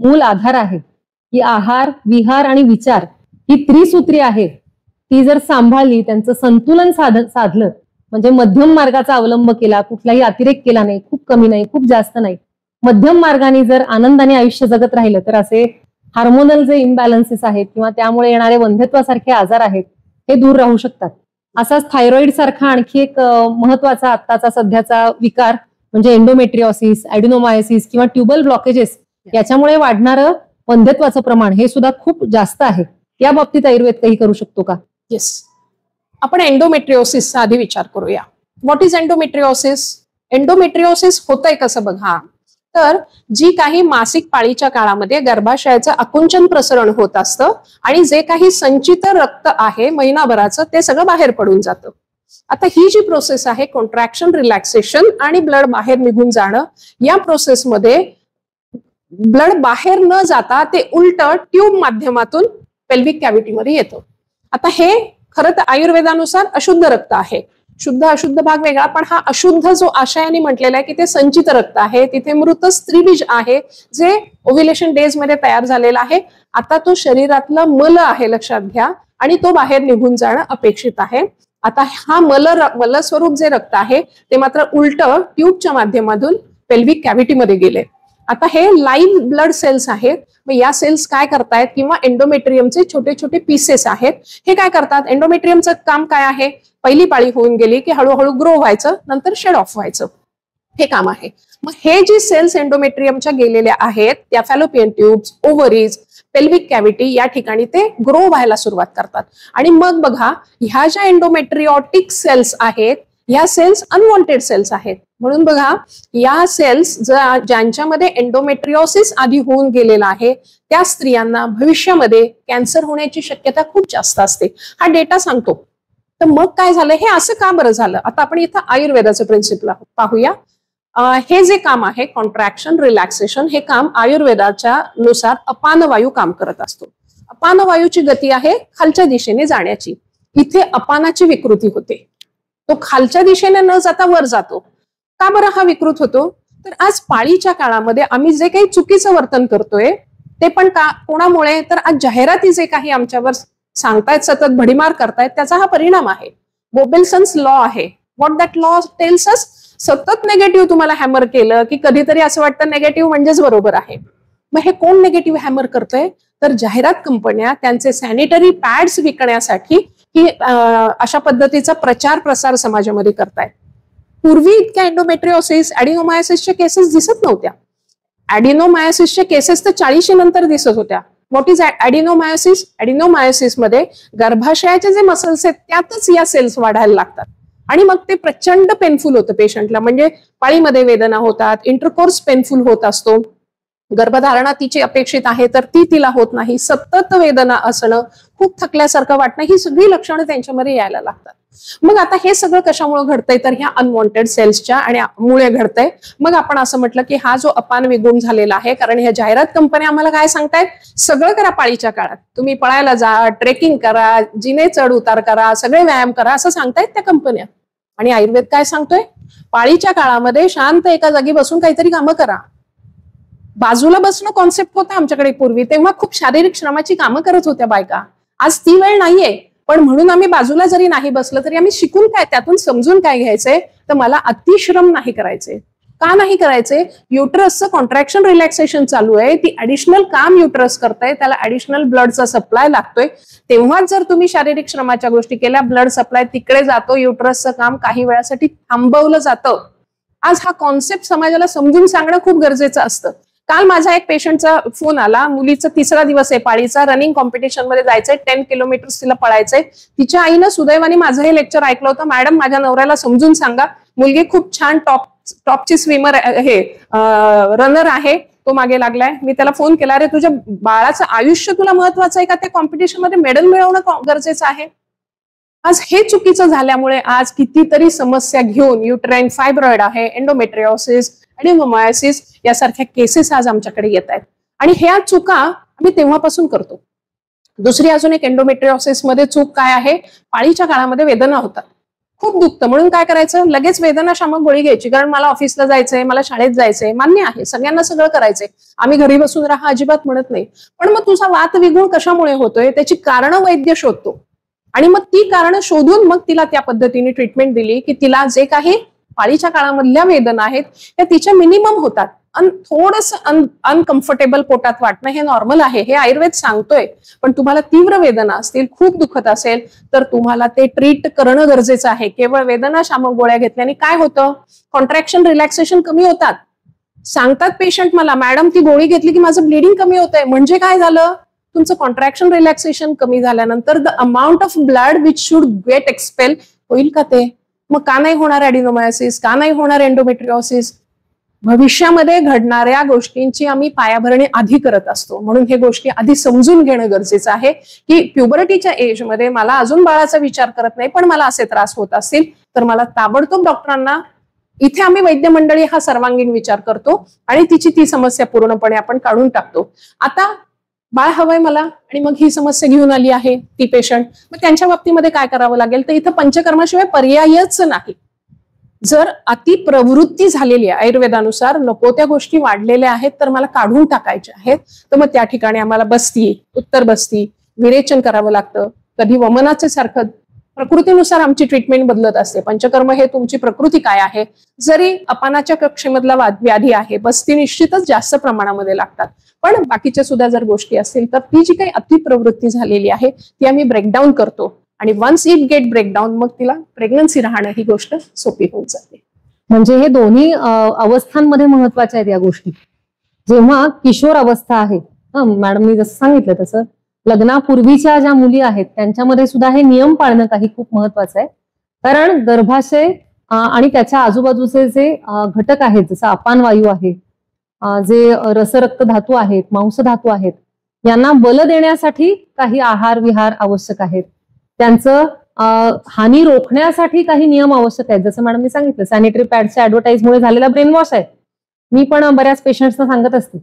मूल आधार आहे की आहार, विहार आणि विचार ही त्रिसूत्री आहे. ती जर सांभाळली, त्यांचं संतुलन साधलं, म्हणजे मध्यम मार्गाचा अवलंब केला, कुठलाही अतिरेक केला नाही, खूप कमी नाही, खूप जास्त नाही, मध्यम मार्गाने जर आनंदाने आयुष्य जगत राहिलं तर असे हार्मोनल जे इम्बॅलन्सेस आहेत किंवा त्यामुळे येणारे वंध्यत्वासारखे आजार आहेत हे दूर राहू शकतात. असाच थायरॉइड सारखा आणखी एक महत्वाचा आत्ताचा सध्याचा विकार म्हणजे एंडोमेट्रिओसिस, ऍडिनोमायोसिस किंवा ट्युबल ब्लॉकेजेस, याच्यामुळे वाढणारं वंध्यत्वाचं प्रमाण हे सुद्धा खूप जास्त आहे. या बाबतीत आयुर्वेद काही करू शकतो का? येस, आपण एंडोमेट्रिओसिसचा आधी विचार करूया. What is endometriosis? एंडोमेट्रिओसिस होतंय कसं बघा, तर जी काही मासिक पाळीच्या काळामध्ये गर्भाशयाचं आकुंचन प्रसरण होत असतं आणि जे काही संचित रक्त आहे महिनाभराचं ते सगळं बाहेर पडून जातं. आता ही जी प्रोसेस आहे कॉन्ट्रॅक्शन, रिलॅक्सेशन आणि ब्लड बाहेर निघून जाणं, या प्रोसेसमध्ये ब्लड बाहेर न जाता ते उलट ट्यूब माध्यमातून पेल्विक कॅव्हिटीमध्ये येतं. आता हे खरं तर आयुर्वेदानुसार अशुद्ध रक्त आहे. शुद्ध अशुद्ध भाग वेगळा, पण हा अशुद्ध जो आशयाने म्हटलेला आहे की ते संचित रक्त आहे, तिथे मृत स्त्रीबीज आहे जे ओव्ह्युलेशन डेज मध्ये तयार झालेला आहे. आता तो शरीरातला मल आहे लक्षात घ्या, आणि तो बाहेर निघून जाणं अपेक्षित आहे. आता हा मलस्वरूप जे रक्त आहे ते मात्र उलट ट्यूबच्या माध्यमातून पेल्विक कॅव्हिटीमध्ये गेले. आता हे लाईव्ह ब्लड सेल्स आहेत. मग या सेल्स काय करतायत, किंवा एंडोमेट्रियमचे छोटे छोटे पीसेस आहेत, हे काय करतात? एंडोमेट्रियमचं काम काय आहे? पहिली पाळी होऊन गेली की हळूहळू ग्रो व्हायचं, नंतर शेड ऑफ व्हायचं, हे काम आहे. मग हे जे सेल्स एंडोमेट्रियमच्या गेलेल्या आहेत त्या फॅलोपियन ट्यूब्स, ओव्हरीज, पेल्विक कॅव्हिटी या ठिकाणी ते ग्रो व्हायला सुरुवात करतात. आणि मग बघा, ह्या ज्या एंडोमेट्रियोटिक सेल्स आहेत ह्या सेल्स अनवॉन्टेड सेल्स आहेत. म्हणून बघा, या सेल्स ज्यांच्यामध्ये एंडोमेट्रिओसिस आधी होऊन गेलेला आहे त्या स्त्रियांना भविष्यामध्ये कॅन्सर होण्याची शक्यता खूप जास्त असते. हा डेटा सांगतो. तर मग काय झालं, हे असं का बरं झालं? आता आपण इथं आयुर्वेदाचं प्रिन्सिपल पाहूया. हे जे काम आहे कॉन्ट्रॅक्शन, रिलॅक्सेशन, हे काम आयुर्वेदाच्या नुसार अपानवायू काम करत असतो. अपानवायूची गती आहे खालच्या दिशेने जाण्याची. इथे अपानाची विकृती होते, तो खालच्या दिशेने न जाता वर जातो. का बरं हा विकृत होतो? तर आज पाळीच्या काळामध्ये आम्ही जे काही चुकीचं वर्तन करतोय ते पण कोणामुळे, तर आज जाहिराती जे काही आमच्यावर सांगतायत, सतत भडीमार करतायत, त्याचा हा परिणाम आहे. बोबेल्सन्स लॉ आहे. What that law tells us? सतत नेगेटिव्ह तुम्हाला हॅमर केलं की कधीतरी असं वाटतं नेगेटिव्ह म्हणजेच बरोबर आहे. मग हे कोण नेगेटिव्ह हॅमर करतंय? तर जाहिरात कंपन्या त्यांचे सॅनिटरी पॅड्स विकण्यासाठी ही अशा पद्धतीचा प्रचार प्रसार समाजामध्ये करतायत. पूर्वी इतक्या एंडोमेट्रिओसिस, ऍडिनोमायोसिसच्या केसेस दिसत नव्हत्या. ऍडिनोमायोसिसच्या केसेस तर 40 नंतर दिसत होत्या. What is ऍडिनोमायोसिस? ऍडिनोमायोसिस मध्ये गर्भाशयाचे जे मसल्स आहेत त्यातच या सेल्स वाढायला लागतात आणि मग ते प्रचंड पेनफुल होतं पेशंटला, म्हणजे पाळीमध्ये वेदना होतात, इंटरकोर्स पेनफुल होत असतो, गर्भधारणा तिची अपेक्षित आहे तर ती तिला होत नाही, सतत वेदना असणं, खूप थकल्यासारखं वाटणं, ही सगळी लक्षणं त्यांच्यामध्ये यायला लागतात. मग आता हे सगळं कशामुळे घडतंय तर ह्या अनवॉन्टेड सेल्सच्या आणि मुळे घडतंय. मग आपण असं म्हटलं की हा जो अपान विगुण झालेला आहे, कारण ह्या जाहिरात कंपन्या आम्हाला काय सांगतायत, सगळं करा पाळीच्या काळात, तुम्ही पळायला जा, ट्रेकिंग करा, जिने चढ उतार करा, सगळे व्यायाम करा, असं सांगतायत त्या कंपन्या. आणि आयुर्वेद काय सांगतोय, पाळीच्या काळामध्ये शांत एका जागी बसून काहीतरी कामं करा. बाजूला बसणं कॉन्सेप्ट होता आमच्याकडे पूर्वी, तेव्हा खूप शारीरिक श्रमाची कामं करत होत्या बायका. आज ती वेळ नाहीये, पण म्हणून आम्ही बाजूला जरी नाही बसलं तरी आम्ही शिकून काय, त्यातून समजून काय घ्यायचंय, तर मला अतिश्रम नाही करायचे. का नाही करायचे, युटरसचं कॉन्ट्रॅक्शन रिलॅक्सेशन चालू आहे, ती ऍडिशनल काम युटरस करताय, त्याला ऍडिशनल ब्लडचा सप्लाय लागतोय, तेव्हाच जर तुम्ही शारीरिक श्रमाच्या गोष्टी केल्या, ब्लड सप्लाय तिकडे जातो, युटरसचं काम काही वेळासाठी थांबवलं जातं. आज हा कॉन्सेप्ट समाजाला समजून सांगणं खूप गरजेचं असतं. काल माझा एक पेशंटचा फोन आला, मुलीचा 3रा दिवस आहे पाळीचा, रनिंग कॉम्पिटिशन मध्ये जायचंय, 10 किलोमीटर तिला पळायचंय. तिच्या आईनं सुदैवाने माझं हे लेक्चर ऐकलं होतं, मॅडम माझ्या नवऱ्याला समजून सांगा, मुलगी खूप छान टॉपची स्विमर आहे, रनर आहे, तो मागे लागलाय. मी त्याला फोन केला, अरे तुझ्या बाळाचं आयुष्य तुला महत्वाचं आहे का, त्या कॉम्पिटिशन मध्ये मेडल मिळवणं गरजेचं आहे. आज हे चुकीचं झाल्यामुळे आज कितीतरी समस्या घेऊन युट्राइन फायब्रॉइड आहे, एंडोमेट्रिओसिस, एडिनोमायोसिस यासारख्या केसेस आज आमच्याकडे येत आहेत. आणि ह्या चुका आम्ही तेव्हापासून करतो. दुसरी अजून एक एंडोमेट्रिओसिस मध्ये चूक काय आहे, पाळीच्या काळामध्ये वेदना होतात, खूप दुखतं, म्हणून काय करायचं, लगेच वेदना शामक गोळी घ्यायची, कारण मला ऑफिसला जायचंय, मला शाळेत जायचंय, मान्य आहे, सगळ्यांना सगळं करायचंय, आम्ही घरी बसून राहा अजिबात म्हणत नाही. पण मग तुझा वात विगुण कशामुळे होतोय त्याची कारणं वैद्य शोधतो, आणि मग ती कारणं शोधून मग तिला त्या पद्धतीने ट्रीटमेंट दिली की तिला जे काही पाळीच्या काळामधल्या वेदना आहेत त्या तिच्या मिनिमम होतात. थोडस अनकम्फर्टेबल पोटात वाटणं हे नॉर्मल आहे, हे आयुर्वेद सांगतोय. पण तुम्हाला तीव्र वेदना असतील, खूप दुखत असेल तर तुम्हाला ते ट्रीट करणं गरजेचं आहे. केवळ वेदना शामक गोळ्या घेतल्याने काय होतं, कॉन्ट्रॅक्शन रिलॅक्सेशन कमी होतात. सांगतात पेशंट मला, मॅडम ती गोळी घेतली की माझं ब्लिडिंग कमी होतंय. म्हणजे काय झालं, तुमचं कॉन्ट्रॅक्शन रिलॅक्सेशन कमी झाल्यानंतर the amount of blood which should get expel होईल का ते, मग का नाही होणार एडिनोमायोसिस, का नाही होणार एंडोमेट्रिओसिस. भविष्यामध्ये घडणाऱ्या गोष्टींची आम्ही पायाभरणी आधी करत असतो, म्हणून हे गोष्टी आधी समजून घेणं गरजेचं आहे की प्युबर्टीच्या एजमध्ये मला अजून बाळाचा विचार करत नाही पण मला असे त्रास होत असतील तर मला ताबडतोब डॉक्टरांना, इथे आम्ही वैद्य मंडळी हा सर्वांगीण विचार करतो आणि तिची ती समस्या पूर्णपणे आपण काढून टाकतो. आता बाळ हवंय मला आणि मग ही समस्या घेऊन आली आहे ती पेशंट, मग त्यांच्या बाबतीमध्ये काय करावं लागेल, तर इथं पंचकर्माशिवाय पर्यायच नाही. जर अति प्रवृत्ती झालेली आहे आयुर्वेदानुसार, नको त्या गोष्टी वाढलेल्या आहेत तर मला काढून टाकायच्या आहेत, तर मग त्या ठिकाणी आम्हाला बस्ती, उत्तर बस्ती, विरेचन करावं लागतं. कधी वमनाचे सारखं, प्रकृतीनुसार आमची ट्रीटमेंट बदलत असते. पंचकर्म हे तुमची प्रकृती काय आहे, जरी अपानाच्या कक्षेमधला व्याधी आहे, बस्ती निश्चितच जास्त प्रमाणामध्ये लागतात, पण बाकीच्या सुद्धा जर गोष्टी असतील तर ती जी काही अतिप्रवृत्ती झालेली आहे ती आम्ही ब्रेकडाऊन करतो आणि वन्स इट गेट ब्रेकडाऊन मग तिला प्रेग्नन्सी राहणं ही गोष्ट सोपी होऊन जाते. म्हणजे हे दोन्ही अवस्थांमध्ये महत्वाच्या आहेत या गोष्टी. जेव्हा किशोर अवस्था आहे, मॅडमनी जसं सांगितलं तसं लग्नापूर्वीच्या ज्या मुली आहेत त्यांच्यामध्ये सुद्धा हे नियम पाळणं काही खूप महत्वाचं आहे. कारण गर्भाशय आणि त्याच्या आजूबाजूचे जे घटक आहेत, जसं अपान वायू आहे, जे रसरक्त धातू आहेत, मांस धातू आहेत, यांना बल देण्यासाठी काही आहार विहार आवश्यक आहेत. त्यांचं हानी रोखण्यासाठी काही नियम आवश्यक आहेत. जसं मॅडमनी सांगितलं, सॅनिटरी पॅडच्या ऍडव्हर्टाईजमुळे झालेला ब्रेन वॉश आहे. मी पण बऱ्याच पेशंट्सना सांगत असते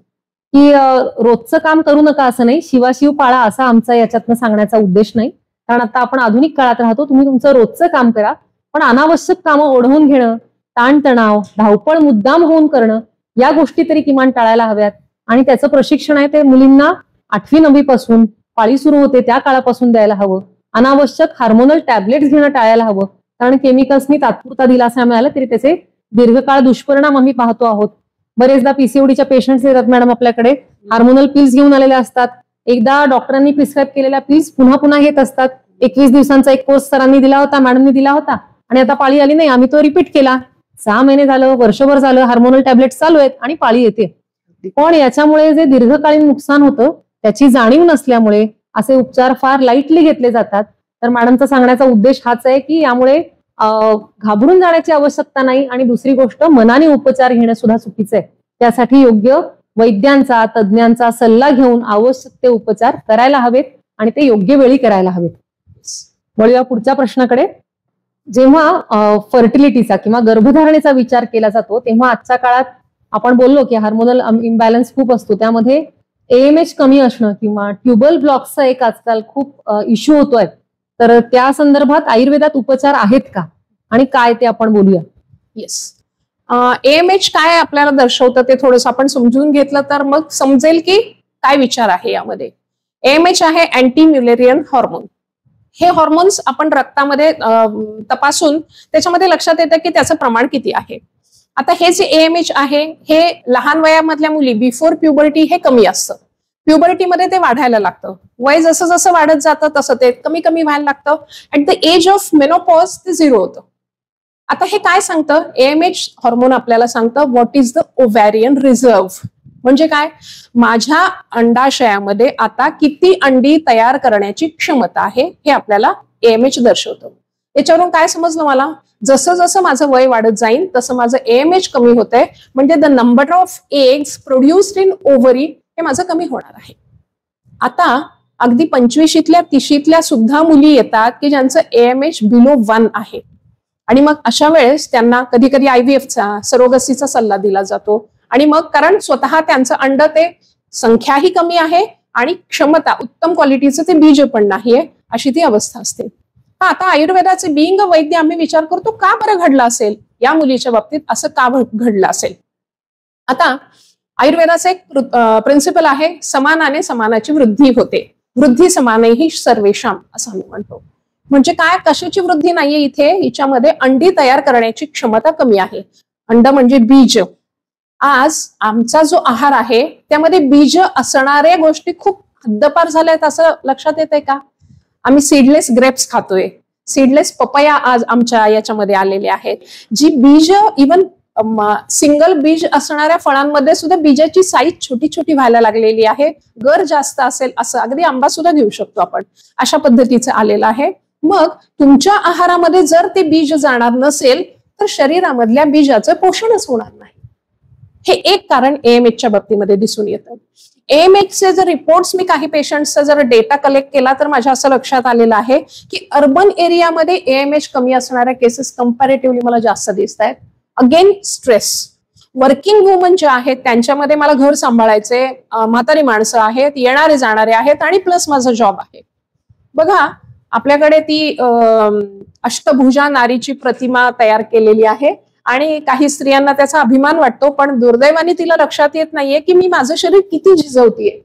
की रोजचं काम करू नका असं नाही, शिवाशिव पाळा असा आमचा याच्यातनं सांगण्याचा उद्देश नाही. कारण आता आपण आधुनिक काळात राहतो, तुम्ही तुमचं रोजचं काम करा, पण अनावश्यक कामं ओढवून घेणं, ताणतणाव, धावपळ मुद्दाम होऊन करणं, या गोष्टी तरी किमान टाळायला हव्यात. आणि त्याचं प्रशिक्षण आहे ते मुलींना 8वी 9वी पासून, पाळी सुरू होते त्या काळापासून द्यायला हवं. अनावश्यक हार्मोनल टॅबलेट्स घेणं टाळायला हवं, कारण केमिकल्सनी तात्पुरता दिलासा मिळाला तरी त्याचे दीर्घकाळ दुष्परिणाम आम्ही पाहतो आहोत. बरेचदा पीसीओडीच्या पेशंट्स येतात मॅडम आपल्याकडे, हार्मोनल पिल्स घेऊन आलेले असतात. एकदा डॉक्टरांनी प्रिस्क्राईब केलेल्या पिल्स पुन्हा पुन्हा घेत असतात. 21 दिवसांचा एक कोर्स सरांनी दिला होता, मॅडमनी दिला होता, आणि आता पाळी आली नाही, आम्ही तो रिपीट केला. 6 महिने झालं, वर्षभर झालं, हार्मोनल टॅबलेट्स चालू आहेत आणि पाळी येते. पण याच्यामुळे जे दीर्घकालीन नुकसान होतं त्याची जाणीव नसल्यामुळे असे उपचार फार लाईटली घेतले जातात. तर मॅडमचा सांगण्याचा उद्देश हाच आहे की यामुळे घाबरून जाण्याची आवश्यकता नाही. आणि दुसरी गोष्ट, मनाने उपचार घेणं सुद्धा चुकीचं आहे. त्यासाठी योग्य वैद्यांचा, तज्ज्ञांचा सल्ला घेऊन आवश्यक ते उपचार करायला हवेत आणि ते योग्य वेळी करायला हवेत. वळूया पुढच्या प्रश्नाकडे. जेव्हा फर्टिलिटीचा किंवा गर्भधारणेचा विचार केला जातो तेव्हा आजच्या काळात आपण बोललो की हार्मोनल इम्बॅलन्स खूप असतो. त्यामध्ये AMH कमी असणं किंवा ट्युबल ब्लॉक्सचा एक आजकाल खूप इश्यू होतोय. तर त्या संदर्भात आयुर्वेदात उपचार आहेत का आणि काय ते आपण बोलूया. येस, AMH काय आपल्याला दर्शवतं ते थोडंसं आपण समजून घेतलं तर मग समजेल की काय विचार आहे यामध्ये. AMH आहे अँटी म्युलेरियन हॉर्मोन. हे हॉर्मोन्स आपण रक्तामध्ये तपासून त्याच्यामध्ये लक्षात येतं की त्याचं प्रमाण किती आहे. आता हे जे AMH आहे हे लहान वयामधल्या मुली बिफोर प्युबर्टी हे कमी असतं. प्युबर्टीमध्ये ते वाढायला लागतं. वय जसं जसं वाढत जातं तसं ते कमी कमी व्हायला लागतं. At the age of menopause ते 0 होतं. आता हे काय सांगतं, AMH हॉर्मोन आपल्याला सांगतं what is the ovarian reserve. म्हणजे काय, माझ्या अंडाशयामध्ये आता किती अंडी तयार करण्याची क्षमता आहे हे आपल्याला AMH दर्शवतं. याच्यावरून काय समजलं मला, जसं जसं माझं वय वाढत जाईल तसं माझं AMH कमी होतंय. म्हणजे the number of eggs produced in ovary हे माझं कमी होणार आहे. आता अगदी 25शीतल्या 30शीतल्या सुद्धा मुली येतात की ज्यांचं AMH बिलो 1 आहे. आणि मग अशा वेळेस त्यांना कधी कधी IVFचा सरोगसीचा सल्ला दिला जातो. आणि मग कारण स्वतः त्यांचं अंड ते संख्याही कमी आहे आणि क्षमता उत्तम क्वालिटीचं ते बीज पण नाहीये, अशी ती अवस्था असते. आता आयुर्वेदाचे बिंग वैद्य आम्ही विचार करतो का बरं घडलं असेल या मुलीच्या बाबतीत, असं का घडलं असेल. आता आयुर्वेदाचा एक प्रिन्सिपल आहे, समानाने समानाची वृद्धी होते. वृद्धी समानेही सर्वेषाम असं आम्ही म्हणतो. म्हणजे काय, कशाची वृद्धी नाहीये इथे, हिच्यामध्ये अंडी तयार करण्याची क्षमता कमी आहे. अंड म्हणजे बीज. आज आमचा जो आहार आहे त्यामध्ये बीज असणाऱ्या गोष्टी खूप हद्दपार झाल्यात असं लक्षात येतंय का. आम्ही सीडलेस ग्रेप्स खातोय, सीडलेस पपया आज आमच्या याच्यामध्ये आलेले आहेत. जी बीज इवन सिंगल बीज असणाऱ्या फळांमध्ये सुद्धा बीजाची साईज छोटी छोटी व्हायला लागलेली आहे. गर जास्त असेल असं, अगदी आंबा सुद्धा घेऊ शकतो आपण, अशा पद्धतीचं आलेलं आहे. मग तुमच्या आहारामध्ये जर ते बीज जाणार नसेल तर शरीरामधल्या बीजाचं पोषणच होणार नाही. हे एक कारण AMHच्या बाबतीमध्ये दिसून येतं. AMHचे जर रिपोर्ट्स मी काही पेशंट्सचा जर डेटा कलेक्ट केला तर माझ्या असं लक्षात आलेलं आहे की अर्बन एरियामध्ये AMH कमी असणाऱ्या केसेस कंपॅरेटिव्हली मला जास्त दिसत आहेत. Again stress. वर्किंग वुमन जे आहेत त्यांच्यामध्ये मला घर सांभाळायचे, म्हातारी माणसं आहेत, येणारे जाणारे आहेत आणि प्लस माझा जॉब आहे. बघा आपल्याकडे ती अष्टभुजा नारीची प्रतिमा तयार केलेली आहे आणि काही स्त्रियांना त्याचा अभिमान वाटतो, पण दुर्दैवाने तिला लक्षात येत नाहीये की मी माझं शरीर किती झिजवतीये.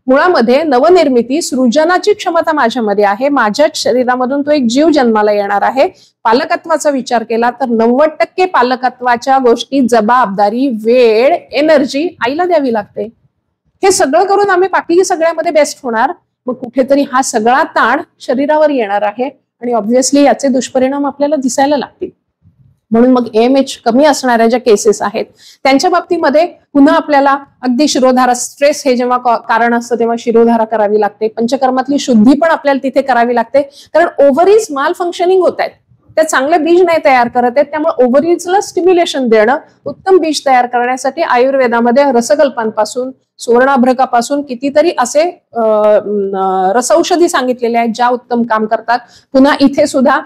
मुळामध्ये नवनिर्मिती सृजनाची क्षमता माझ्यामध्ये आहे. माझ्याच शरीरामधून तो एक जीव जन्माला येणार आहे. पालकत्वाचा विचार केला तर 90% पालकत्वाच्या गोष्टी, जबाबदारी, वेळ, एनर्जी आईला द्यावी लागते. हे सगळं करून आम्ही बाकी सगळ्यामध्ये बेस्ट होणार, मग कुठेतरी हा सगळा ताण शरीरावर येणार आहे आणि ऑब्व्हियसली याचे दुष्परिणाम आपल्याला दिसायला लागतील. म्हणून मग AMH कमी असणाऱ्या ज्या केसेस आहेत त्यांच्या बाबतीमध्ये पुन्हा आपल्याला अगदी शिरोधारा, स्ट्रेस हे जेव्हा कारण असतं तेव्हा शिरोधारा करावी लागते. पंचकर्मातली शुद्धी पण आपल्याला तिथे करावी लागते, कारण ओव्हरीज माल फंक्शनिंग होत आहेत, त्या चांगले बीज नाही तयार करत आहेत. त्यामुळे ओव्हरीजला स्टिम्युलेशन देणं, उत्तम बीज तयार करण्यासाठी आयुर्वेदामध्ये रसकल्पांपासून, सुवर्णाभ्रकापासून कितीतरी असे रसौषधी सांगितलेले आहेत ज्या उत्तम काम करतात. पुन्हा इथे सुद्धा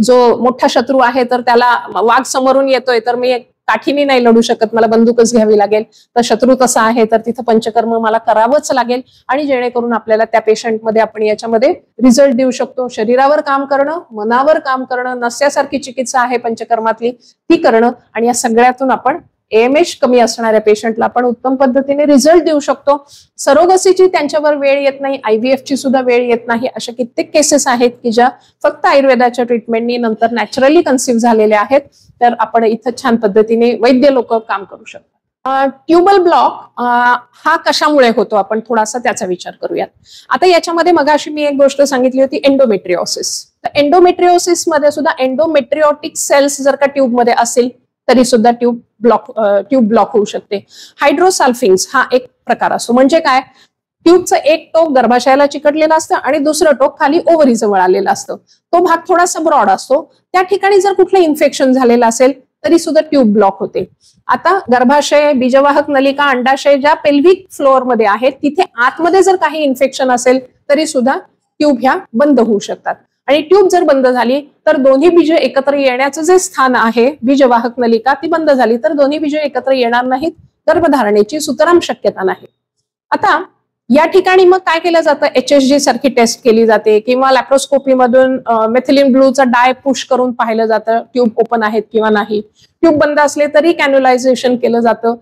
जो मोठा शत्रू आहे तर त्याला वाघ समोरून येतोय तर मी काठीने नाही लढू शकत, मला बंदूकच घ्यावी लागेल. तर शत्रू तसा आहे तर तिथं पंचकर्म मला करावंच लागेल आणि जेणेकरून आपल्याला त्या पेशंटमध्ये आपण याच्यामध्ये रिझल्ट देऊ शकतो. शरीरावर काम करणं, मनावर काम करणं, नस्यासारखी चिकित्सा आहे पंचकर्मातली ती करणं आणि या सगळ्यातून आपण AMH कमी असणाऱ्या पेशंटला आपण उत्तम पद्धतीने रिझल्ट देऊ शकतो. सरोगसीची त्यांच्यावर वेळ येत नाही, IVFची सुद्धा वेळ येत नाही. अशा कित्येक केसेस आहेत की ज्या फक्त आयुर्वेदाच्या ट्रीटमेंटनी नंतर नॅचरली कन्सिव्ह झालेल्या आहेत. तर आपण इथं छान पद्धतीने वैद्य लोक काम करू शकतात. ट्युबल ब्लॉक हा कशामुळे होतो आपण थोडासा त्याचा विचार करूयात. आता याच्यामध्ये मगाशी मी एक गोष्ट सांगितली होती, एंडोमेट्रिओसिस. तर एंडोमेट्रिओसिस मध्ये सुद्धा एंडोमेट्रिओटिक सेल्स जर का ट्यूबमध्ये असेल तरी सुद्धा ट्यूब ब्लॉक होऊ शकते. हायड्रोसाल्फिंग्स हा एक प्रकार असतो. म्हणजे काय, ट्यूबचं एक टोक गर्भाशयाला चिकटलेलं असतं आणि दुसरं टोक खाली ओव्हरी जवळ आलेलं असतं. तो भाग थोडासा ब्रॉड असतो. त्या ठिकाणी जर कुठलं इन्फेक्शन झालेलं असेल तरी सुद्धा ट्यूब ब्लॉक होते. आता गर्भाशय, बीजवाहक नलिका, अंडाशय ज्या पेल्विक फ्लोअर मध्ये आहेत तिथे आतमध्ये जर काही इन्फेक्शन असेल तरी सुद्धा ट्यूब ह्या बंद होऊ शकतात. आणि ट्यूब जर बंद झाली तर दोन्ही बीज एकत्र येण्याचं जे स्थान आहे बीजवाहक नलिका ती बंद झाली तर दोन्ही बीज एकत्र येणार नाहीत. गर्भधारणेची सुतराम शक्यता नाही. आता या ठिकाणी मग काय केलं जातं, HSG सारखी टेस्ट केली जाते किंवा लॅप्रोस्कोपी मधून मेथिलीन ब्लूचा डाय पुश करून पाहिलं जातं ट्यूब ओपन आहेत किंवा नाही. ट्यूब बंद असले तरी कॅन्युलायझेशन केलं जातं.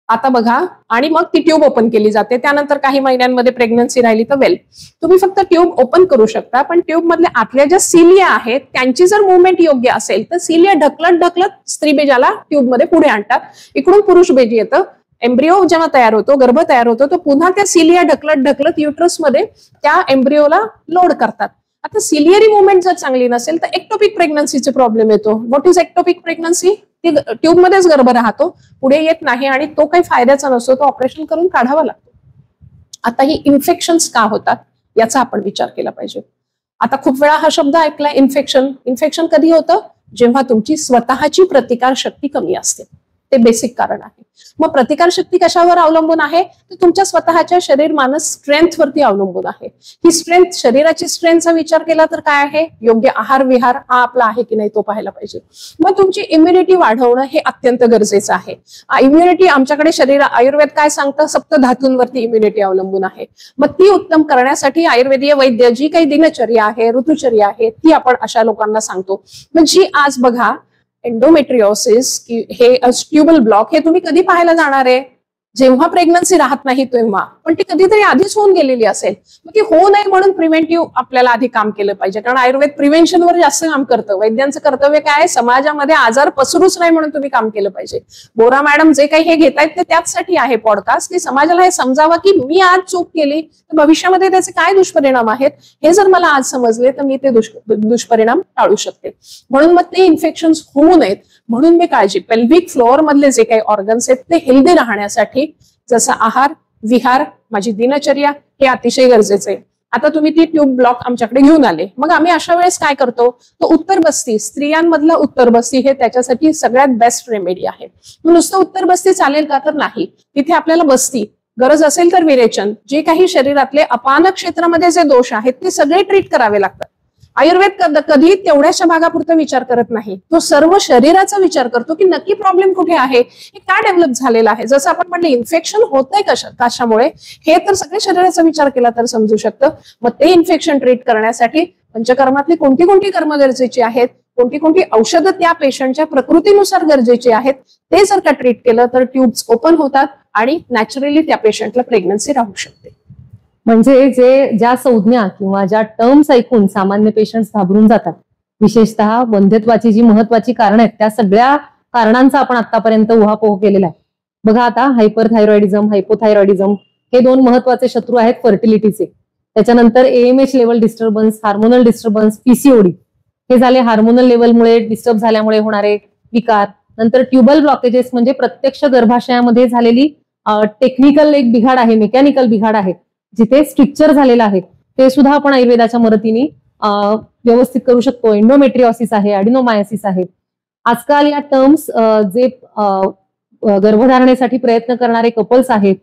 आता बघा, आणि मग ती ट्यूब ओपन केली जाते. त्यानंतर काही महिन्यांमध्ये प्रेग्नन्सी राहिली तर वेल, तुम्ही फक्त ट्यूब ओपन करू शकता, पण ट्यूब मधल्या आतल्या ज्या सिलिया आहेत त्यांची जर मुवमेंट योग्य असेल तर सिलिया ढकलत ढकलत स्त्री बीजाला ट्यूब मध्ये पुढे आणतात. इकडून पुरुष बीज येतं. एम्ब्रिओ जेव्हा तयार होतो, गर्भ तयार होतो, तो पुन्हा त्या सिलिया ढकलत ढकलत युट्रस मध्ये त्या एम्ब्रिओला लोड करतात. आता सिलियरी मुवमेंट जर चांगली नसेल तर एक्टोपिक प्रेग्नन्सीचे प्रॉब्लेम येतो. What is ectopic pregnancy? ती ट्यूब मध्येच गर्भ राहतो, पुढे येत नाही आणि तो काही फायद्याचा नसतो, तो ऑपरेशन करून काढावा लागतो. आता ही इन्फेक्शन्स का होतात याचा आपण विचार केला पाहिजे. आता खूप वेळा हा शब्द ऐकला, इन्फेक्शन. इन्फेक्शन कधी होतं? जेव्हा तुमची स्वतःची प्रतिकार शक्ती कमी असते. ते बेसिक कारण आहे. मग प्रतिकार शक्ती कशावर अवलंबून आहे? तर तुमच्या स्वतःच्या शरीर मानस स्ट्रेंथ वरती अवलंबून आहे. ही स्ट्रेंथ, शरीराची स्ट्रेंथचा विचार केला तर काय आहे? योग्य आहार विहार हा आपला आहे की नाही तो पाहायला पाहिजे. मग तुमची इम्युनिटी वाढवणं हे अत्यंत गरजेचं आहे. इम्युनिटी आमच्याकडे आयुर्वेद काय सांगतं? सप्त धातूंवरती इम्युनिटी अवलंबून आहे. मग ती उत्तम करण्यासाठी आयुर्वेदीय वैद्य जी काही दिनचर्या आहे, ऋतुचर्या आहे ती आपण अशा लोकांना सांगतो. मग जी आज बघा एंडोमेट्रिओसिस हे ट्यूबल ब्लॉक हे तुम्ही कधी पाहायला जाणार आहे? जेव्हा प्रेग्नन्सी राहत नाही तेव्हा, पण ती कधीतरी आधीच होऊन गेलेली असेल. मग ती होऊ नये म्हणून प्रिव्हेंटिव्ह आपल्याला आधी काम केलं पाहिजे. कारण आयुर्वेद प्रिव्हेन्शनवर जास्त काम करतं. वैद्यांचं कर्तव्य काय? समाजामध्ये आजार पसरूच नाही म्हणून तुम्ही काम केलं पाहिजे. बोरा मॅडम जे काही हे घेतायत ते त्याचसाठी आहे पॉडकास्ट, की समाजाला हे समजावं की मी आज चूक केली तर भविष्यामध्ये त्याचे काय दुष्परिणाम आहेत हे जर मला आज समजले तर मी ते दुष्परिणाम टाळू शकते. म्हणून मग ते इन्फेक्शन्स होऊ नयेत म्हणून मी काळजी, पेल्विक फ्लोअर मधले जे काही ऑर्गन्स आहेत ते हेल्दी राहण्यासाठी जसं आहार विहार, माझी दिनचर्या हे अतिशय गरजेचं आहे. आता तुम्ही ती ट्यूब ब्लॉक आमच्याकडे घेऊन आले, मग आम्ही अशा वेळेस काय करतो? तो उत्तरबस्ती, स्त्रियांमधला उत्तरबस्ती हे त्याच्यासाठी सगळ्यात बेस्ट रेमेडी आहे. नुसतं उत्तरबस्ती चालेल का? तर नाही. तिथे आपल्याला बस्ती, गरज असेल तर विरेचन, जे काही शरीरातले अपान क्षेत्रामध्ये जे दोष आहेत ते सगळे ट्रीट करावे लागतात. आयुर्वेद कधी तेवढ्याशा भागापुरता विचार करत नाही, तो सर्व शरीराचा विचार करतो की नक्की प्रॉब्लेम कुठे आहे, हे का डेव्हलप झालेलं आहे. जसं आपण म्हटलं इन्फेक्शन होतंय कशामुळे, हे तर सगळ्या शरीराचा विचार केला तर समजू शकतं. मग ते इन्फेक्शन ट्रीट करण्यासाठी पंचकर्मातली कोणती कोणती कर्म गरजेची आहेत, कोणती कोणती औषधं त्या पेशंटच्या प्रकृतीनुसार गरजेची आहेत, ते जर का ट्रीट केलं तर ट्यूब्स ओपन होतात आणि नॅचरली त्या पेशंटला प्रेग्नन्सी राहू शकते. म्हणजे ज्या संज्ञा किंवा ज्या टर्म्स ऐकून सामान्य पेशंट्स घाबरून जातात, विशेषतः वंध्यत्वाची जी महत्वाची कारण आहेत त्या सगळ्या कारणांचा आपण आतापर्यंत उहापोह केलेला आहे. बघा, आता हायपरथायरॉइडिझम, हायपोथायरॉइडिझम हे दोन महत्वाचे शत्रू आहेत फर्टिलिटीचे. त्याच्यानंतर AMH level disturbance, hormonal disturbance, PCOD हे झाले हार्मोनल लेवलमुळे डिस्टर्ब झाल्यामुळे होणारे विकार. नंतर ट्युबल ब्लॉकेजेस म्हणजे प्रत्यक्ष गर्भाशयामध्ये झालेली टेक्निकल एक बिघाड आहे, मेकॅनिकल बिघाड आहे, जिथे स्ट्रिक्चर झालेलं आहे, ते सुद्धा आपण आयुर्वेदाच्या मदतीने व्यवस्थित करू शकतो. एंडोमेट्रिओसिस आहे, ॲडिनोमायोसिस आहे. आजकाल या टर्म्स जे गर्भधारणेसाठी प्रयत्न करणारे कपल्स आहेत,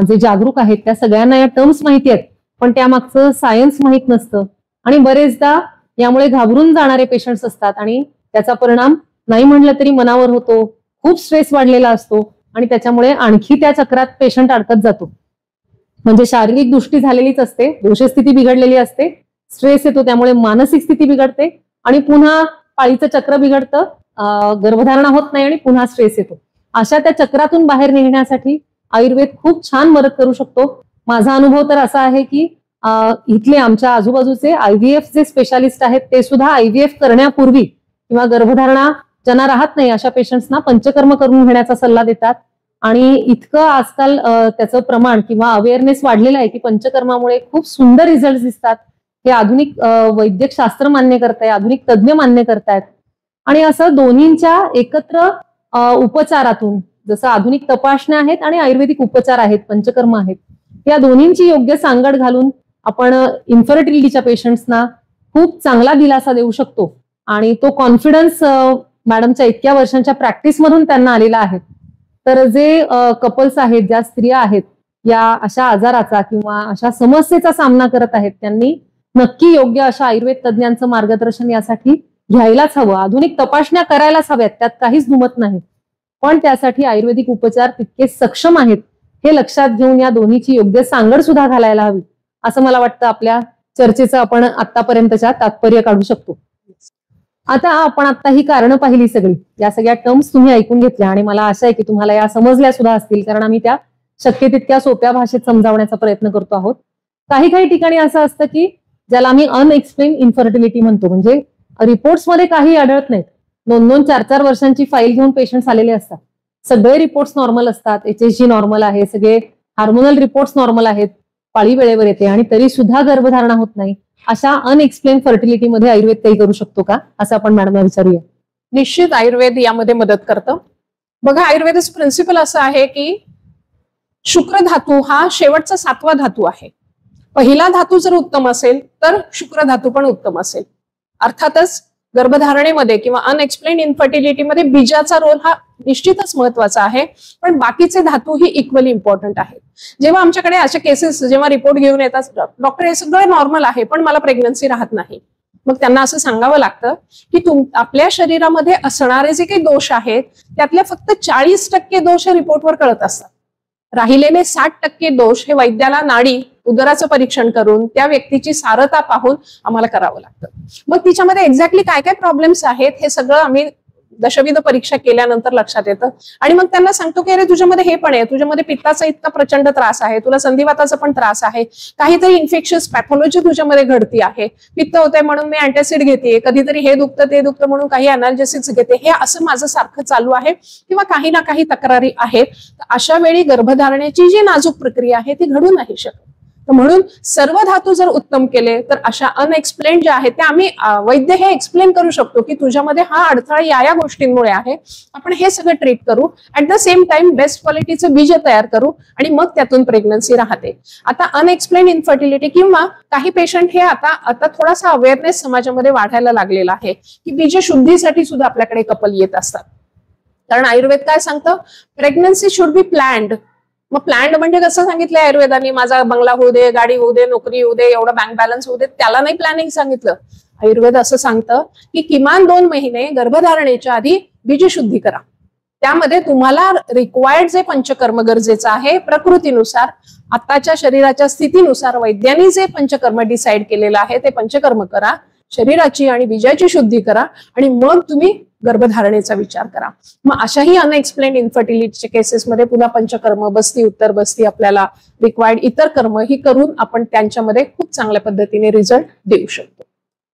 जे जागरूक आहेत, त्या सगळ्यांना या टर्म्स माहिती आहेत, पण त्यामागचं सायन्स माहित नसतं आणि बरेचदा यामुळे घाबरून जाणारे पेशंट्स असतात आणि त्याचा परिणाम नाही म्हणलं तरी मनावर होतो. खूप स्ट्रेस वाढलेला असतो आणि त्याच्यामुळे आणखी त्या चक्रात पेशंट अडकत जातो. म्हणजे शारीरिक दृष्टी झालेलीच असते, दोषस्थिती बिघडलेली असते, स्ट्रेस येतो, त्यामुळे मानसिक स्थिती बिघडते आणि पुन्हा पाळीचं चक्र बिघडतं, गर्भधारणा होत नाही आणि पुन्हा स्ट्रेस येतो. अशा त्या चक्रातून बाहेर निघण्यासाठी आयुर्वेद खूप छान मदत करू शकतो. माझा अनुभव तर असा आहे की इथले आमच्या आजूबाजूचे IVF जे स्पेशालिस्ट आहेत ते सुद्धा IVF करण्यापूर्वी किंवा गर्भधारणा ज्यांना राहत नाही अशा पेशंट्सना पंचकर्म करून घेण्याचा सल्ला देतात. आणि इतकं आजकाल त्याचं प्रमाण किंवा अवेअरनेस वाढलेलं आहे की पंचकर्मामुळे खूप सुंदर रिझल्ट दिसतात. हे आधुनिक वैद्यक शास्त्र मान्य करताय, आधुनिक तज्ज्ञ मान्य करतायत. आणि असं दोन्हींच्या एकत्र उपचारातून, जसं आधुनिक तपासण्या आहेत आणि आयुर्वेदिक उपचार आहेत, पंचकर्म आहेत, या दोन्हींची योग्य सांगड घालून आपण इन्फर्टिलिटीच्या पेशंट्सना खूप चांगला दिलासा देऊ शकतो आणि तो कॉन्फिडन्स मॅडमच्या इतक्या वर्षांच्या प्रॅक्टिसमधून त्यांना आलेला आहे. तर जे कपल्स आहेत, ज्या स्त्रिया आहेत या अशा आजाराचा किंवा अशा समस्येचा सामना करत आहेत, त्यांनी नक्की योग्य अशा आयुर्वेद तज्ञांचं मार्गदर्शन यासाठी घ्यायलाच हवं. आधुनिक तपासण्या करायलाच हव्यात, त्यात काहीच दुमत नाही, पण त्यासाठी आयुर्वेदिक उपचार तितके सक्षम आहेत हे लक्षात घेऊन या दोन्हीची योग्य सांगड सुद्धा घालायला हवी, असं मला वाटतं. आपल्या चर्चेचं आपण आतापर्यंतच्या तात्पर्य काढू शकतो. आता ही कारणं पाहिली सगळी, या सगळ्या टर्म्स तुम्ही ऐकून घेतल्या आणि मला आशा आहे की तुम्हाला या समजल्या सुद्धा असतील, कारण आम्ही त्या शक्य तितक्या सोप्या भाषेत समजावण्याचा प्रयत्न करतो आहोत. काही ठिकाणी असं असतं की ज्याला आम्ही अनएक्सप्लेन इन्फर्टिलिटी म्हणतो, म्हणजे रिपोर्ट्स मध्ये काही आढळत नाहीत. 2-2, 4-4 वर्षांची फाईल घेऊन पेशंट्स आलेले असतात. सगळे रिपोर्ट्स नॉर्मल असतात, HSG नॉर्मल आहे, सगळे हार्मोनल रिपोर्ट्स नॉर्मल आहेत, पाळी वेळेवर येते आणि तरी सुद्धा गर्भधारणा होत नाही. अशा अनएक्सप्लेन फर्टिलिटीमध्ये आयुर्वेद काही करू शकतो का, असं आपण मॅडमला विचारूया. निश्चित आयुर्वेद यामध्ये मदत करतं. बघा, आयुर्वेदाचं प्रिन्सिपल असं आहे की शुक्र धातू हा शेवटचा 7वा धातू आहे. पहिला धातू जर उत्तम असेल तर शुक्र धातू पण उत्तम असेल. अर्थातच गर्भधारणेमध्ये किंवा अनएक्सप्लेन इन्फर्टिलिटीमध्ये बीजाचा रोल हा निश्चितच महत्वाचा आहे, पण बाकीचे धातू ही इक्वली इम्पॉर्टंट आहेत. जेव्हा आमच्याकडे अशा केसेस जेव्हा रिपोर्ट घेऊन येतात, डॉक्टर हे सगळं नॉर्मल आहे पण मला प्रेग्नन्सी राहत नाही, मग त्यांना असं सांगावं लागतं की आपल्या शरीरामध्ये असणारे जे काही दोष आहेत त्यातले फक्त 40% दोष हे रिपोर्टवर कळत असतात. राहिलेले 60% दोष हे वैद्याला नाडी उदराचं परीक्षण करून त्या व्यक्तीची सारता पाहून आम्हाला करावं लागतं. मग तिच्यामध्ये एक्झॅक्टली काय काय प्रॉब्लेम्स आहेत हे सगळं आम्ही दशविध परीक्षा केल्यानंतर लक्षात येतं आणि मग त्यांना सांगतो की अरे तुझ्यामध्ये हे पण आहे, तुझ्यामध्ये पित्ताचा इतका प्रचंड त्रास आहे, तुला संधिवाताचा पण त्रास आहे, काहीतरी इन्फेक्शियस पॅथॉलॉजी तुझ्यामध्ये घडती आहे, पित्त होतंय म्हणून मी अँटासिड घेते, कधीतरी हे दुखतं ते दुखतं म्हणून काही अनाल्जेसिक्स घेते, हे असं माझं सारखं चालू आहे किंवा काही ना काही तक्रारी आहेत. अशा वेळी गर्भधारणेची जी नाजूक प्रक्रिया आहे ती घडू नाही शकत. म्हणून सर्व धातू जर उत्तम केले तर अशा अनएक्सप्लेन ज्या आहेत त्या आम्ही वैद्य हे एक्सप्लेन करू शकतो की तुझ्यामध्ये हा अडथळा या गोष्टींमुळे आहे, आपण हे सगळं ट्रीट करू, at the same time best क्वालिटीचं बीज तयार करू आणि मग त्यातून प्रेग्नन्सी राहते. आता अनएक्सप्लेन इन्फर्टिलिटी किंवा काही पेशंट हे आता थोडासा अवेअरनेस समाजामध्ये वाढायला लागलेला आहे की बीज शुद्धीसाठी सुद्धा आपल्याकडे कपल येत असतात. कारण आयुर्वेद काय सांगतं, प्रेग्नन्सी शुड बी प्लॅन्ड. मग प्लॅन्ड म्हणजे कसं सांगितलं आयुर्वेदाने, माझा बंगला होऊ दे, गाडी होऊ दे, नोकरी होऊ दे, एवढा बँक बॅलन्स होऊ दे, त्याला नाही प्लॅनिंग सांगितलं. आयुर्वेद असं सांगतं की किमान 2 महिने गर्भधारणेच्या आधी बीजशुद्धी करा. त्यामध्ये तुम्हाला रिक्वायर्ड जे पंचकर्म गरजेचं आहे प्रकृतीनुसार, आताच्या शरीराच्या स्थितीनुसार वैद्यांनी जे पंचकर्म डिसाईड केलेलं आहे ते पंचकर्म करा, शरीराची आणि बीजाची शुद्धी करा आणि मग तुम्ही गर्भधारणेचा विचार करा. मग अशाही अनएक्सप्लेन इन्फर्टिलिटीच्या केसेसमध्ये पुन्हा पंचकर्म, बस्ती, उत्तर बस्ती, आपल्याला रिक्वायर्ड इतर कर्म ही करून आपण त्यांच्यामध्ये खूप चांगल्या पद्धतीने रिझल्ट देऊ शकतो.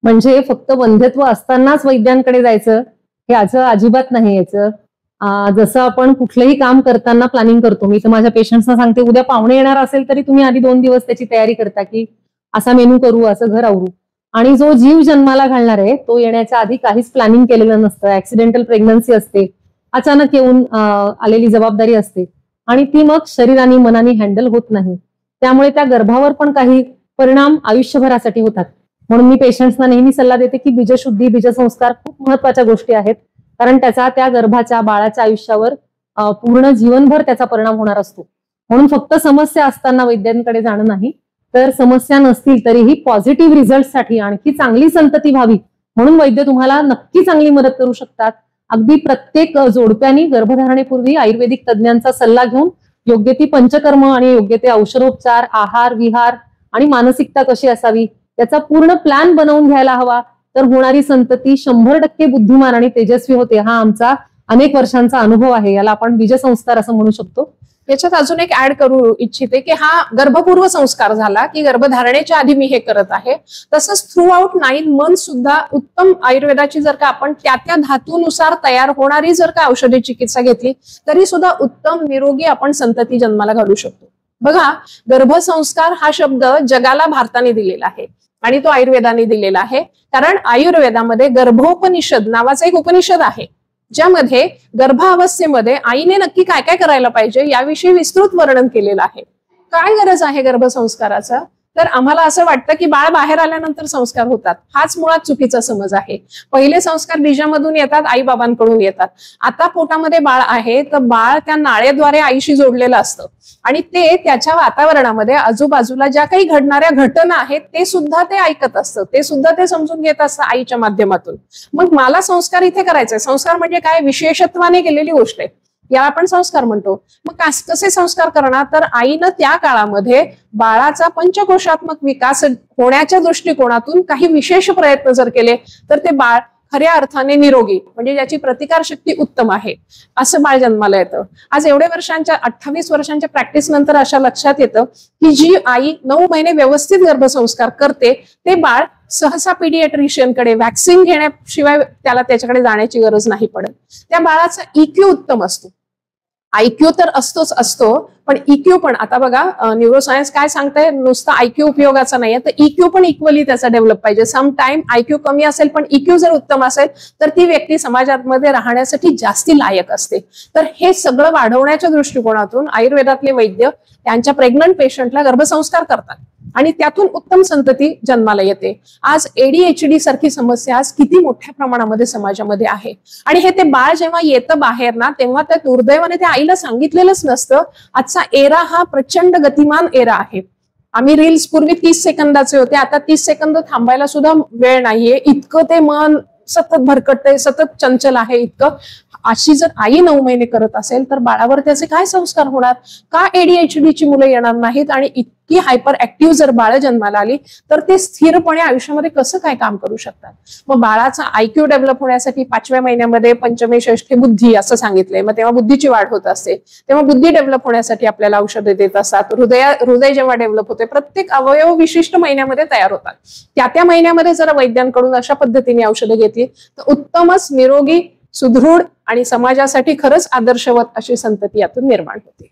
म्हणजे फक्त वंध्यत्व असतानाच वैद्यांकडे जायचं हे असं अजिबात नाही. यायचं जसं आपण कुठलंही काम करताना प्लॅनिंग करतो, मी तर माझ्या पेशंट्सना सांगते उद्या पाहुणे येणार असेल तरी तुम्ही आधी 2 दिवस त्याची तयारी करता की असा मेनू करू, असं घर आवरू. आणि जो जीव जन्माला घालणार आहे तो येण्याच्या आधी काहीच प्लॅनिंग केलेलं नसतं. ऍक्सिडेंटल प्रेग्नन्सी असते, अचानक येऊन आलेली जबाबदारी असते आणि ती मग शरीराने मनाने हँडल होत नाही. त्यामुळे त्या गर्भावर पण काही परिणाम आयुष्यभरासाठी होतात. म्हणून मी पेशंट्सना नेहमी सल्ला देते की बीजशुद्धी, बीजसंस्कार खूप महत्वाच्या गोष्टी आहेत, कारण त्याचा त्या गर्भाच्या बाळाच्या आयुष्यावर पूर्ण जीवनभर त्याचा परिणाम होणार असतो. म्हणून फक्त समस्या असताना वैद्यांकडे जाणं नाही, तर समस्या नसतील तरीही पॉझिटिव्ह रिझल्टसाठी आणखी चांगली संतती व्हावी म्हणून वैद्य तुम्हाला नक्की चांगली मदत करू शकतात. अगदी प्रत्येक जोडप्यानी गर्भधारणेपूर्वी आयुर्वेदिक तज्ञांचा सल्ला घेऊन योग्य ती पंचकर्म आणि योग्य ते औषधोपचार, आहार, विहार आणि मानसिकता कशी असावी याचा पूर्ण प्लॅन बनवून घ्यायला हवा. तर होणारी संतती 100% बुद्धिमान आणि तेजस्वी होते. हा आमचा अनेक वर्षांचा अनुभव आहे. याला आपण बीजसंस्कार असं म्हणू शकतो. याच्यात अजून एक ऍड करू इच्छिते की हा गर्भपूर्व संस्कार झाला की गर्भधारणेच्या आधी मी हे करत आहे. तसंच थ्रू आउट 9 मंथ सुद्धा उत्तम आयुर्वेदाची जर का आपण त्या धातूनुसार तयार होणारी जर का औषधी चिकित्सा घेतली तरी सुद्धा उत्तम निरोगी आपण संतती जन्माला घालू शकतो. बघा, गर्भसंस्कार हा शब्द जगाला भारताने दिलेला आहे आणि तो आयुर्वेदाने दिलेला आहे. कारण आयुर्वेदामध्ये गर्भोपनिषद नावाचा एक उपनिषद आहे ज्यामध्ये गर्भावस्थेमध्ये आईने नक्की काय काय करायला पाहिजे याविषयी विस्तृत वर्णन केलेलं आहे. काय गरज आहे गर्भसंस्काराचा? तर आम्हाला असं वाटतं की बाळ बाहेर आल्यानंतर संस्कार होतात. हाच मुळात चुकीचा समज आहे. पहिले संस्कार बीजामधून येतात, आई बाबांकडून येतात. आता पोटामध्ये बाळ आहे तर बाळ त्या नाळेद्वारे आईशी जोडलेलं असतं आणि ते त्याच्या वातावरणामध्ये आजूबाजूला ज्या काही घडणाऱ्या घटना आहेत ते सुद्धा ते ऐकत असतं, ते सुद्धा ते समजून घेत असतं आईच्या माध्यमातून. मग मला संस्कार इथे करायचंय. संस्कार म्हणजे काय? विशेषत्वाने केलेली गोष्ट आहे, या आपण संस्कार म्हणतो. मग कसे संस्कार करणार? तर आईनं त्या काळामध्ये बाळाचा पंचकोशात्मक विकास होण्याच्या दृष्टिकोनातून काही विशेष प्रयत्न जर केले तर ते बाळ खऱ्या अर्थाने निरोगी, म्हणजे ज्याची प्रतिकारशक्ती उत्तम आहे, असं बाळ जन्माला येतं. आज एवढ्या वर्षांच्या 28 वर्षांच्या प्रॅक्टिस नंतर अशा लक्षात येतं की जी आई 9 महिने व्यवस्थित गर्भसंस्कार करते ते बाळ सहसा पीडियाट्रिशियनकडे वॅक्सिन घेण्याशिवाय त्याला त्याच्याकडे जाण्याची गरज नाही पडत. त्या बाळाचा इक्यू उत्तम असतो. आयक्यू तर असतोच असतो, पण इक्यू पण, आता बघा न्यूरोसायन्स काय सांगतंय, नुसतं आयक्यू उपयोगाचा नाहीये, तर इक्यू पण इक्वली त्याचा डेव्हलप पाहिजे. सम टाइम आयक्यू कमी असेल पण इक्यू जर उत्तम असेल तर ती व्यक्ती समाजामध्ये राहण्यासाठी जास्ती लायक असते. तर हे सगळं वाढवण्याच्या दृष्टिकोनातून आयुर्वेदातले वैद्य त्यांच्या प्रेग्नंट पेशंटला गर्भसंस्कार करतात आणि त्यातून उत्तम संतती जन्माला येते. आज ADHD सारखी समस्या आज किती मोठ्या प्रमाणामध्ये समाजामध्ये आहे आणि हे ते बाळ जेव्हा येतं बाहेर ना, तेव्हा त्या दुर्दैवाने त्या आईला सांगितलेलंच नसतं. आजचा एरा हा प्रचंड गतिमान एरा आहे. आम्ही रील्स पूर्वी 30 सेकंदाचे होते, आता 30 सेकंद थांबायला सुद्धा वेळ नाहीये. इतकं ते मन सतत भरकटते, सतत चंचल आहे इतकं. अशी जर आई 9 महिने करत असेल तर बाळावर त्याचे काय संस्कार होणार? का ADHD ची मुलं येणार नाहीत? आणि इतकी हायपर ऍक्टिव्ह जर बाळ जन्माला आली तर ते स्थिरपणे आयुष्यामध्ये कसं काय काम करू शकतात? मग बाळाचा आयक्यू डेव्हलप होण्यासाठी 5व्या महिन्यामध्ये पंचमे षष्ठे बुद्धी असं सांगितलंय. मग तेव्हा बुद्धीची वाढ होत असते, तेव्हा बुद्धी डेव्हलप होण्यासाठी आपल्याला औषधे देत असतात. हृदय जेव्हा डेव्हलप होते, प्रत्येक अवयव विशिष्ट महिन्यामध्ये तयार होतात. त्या महिन्यामध्ये जर वैद्यांकडून अशा पद्धतीने औषधे घेतली तर उत्तमच निरोगी, सुदृढ आणि समाजासाठी खरंच आदर्शवत अशी संतती यातून निर्माण होते.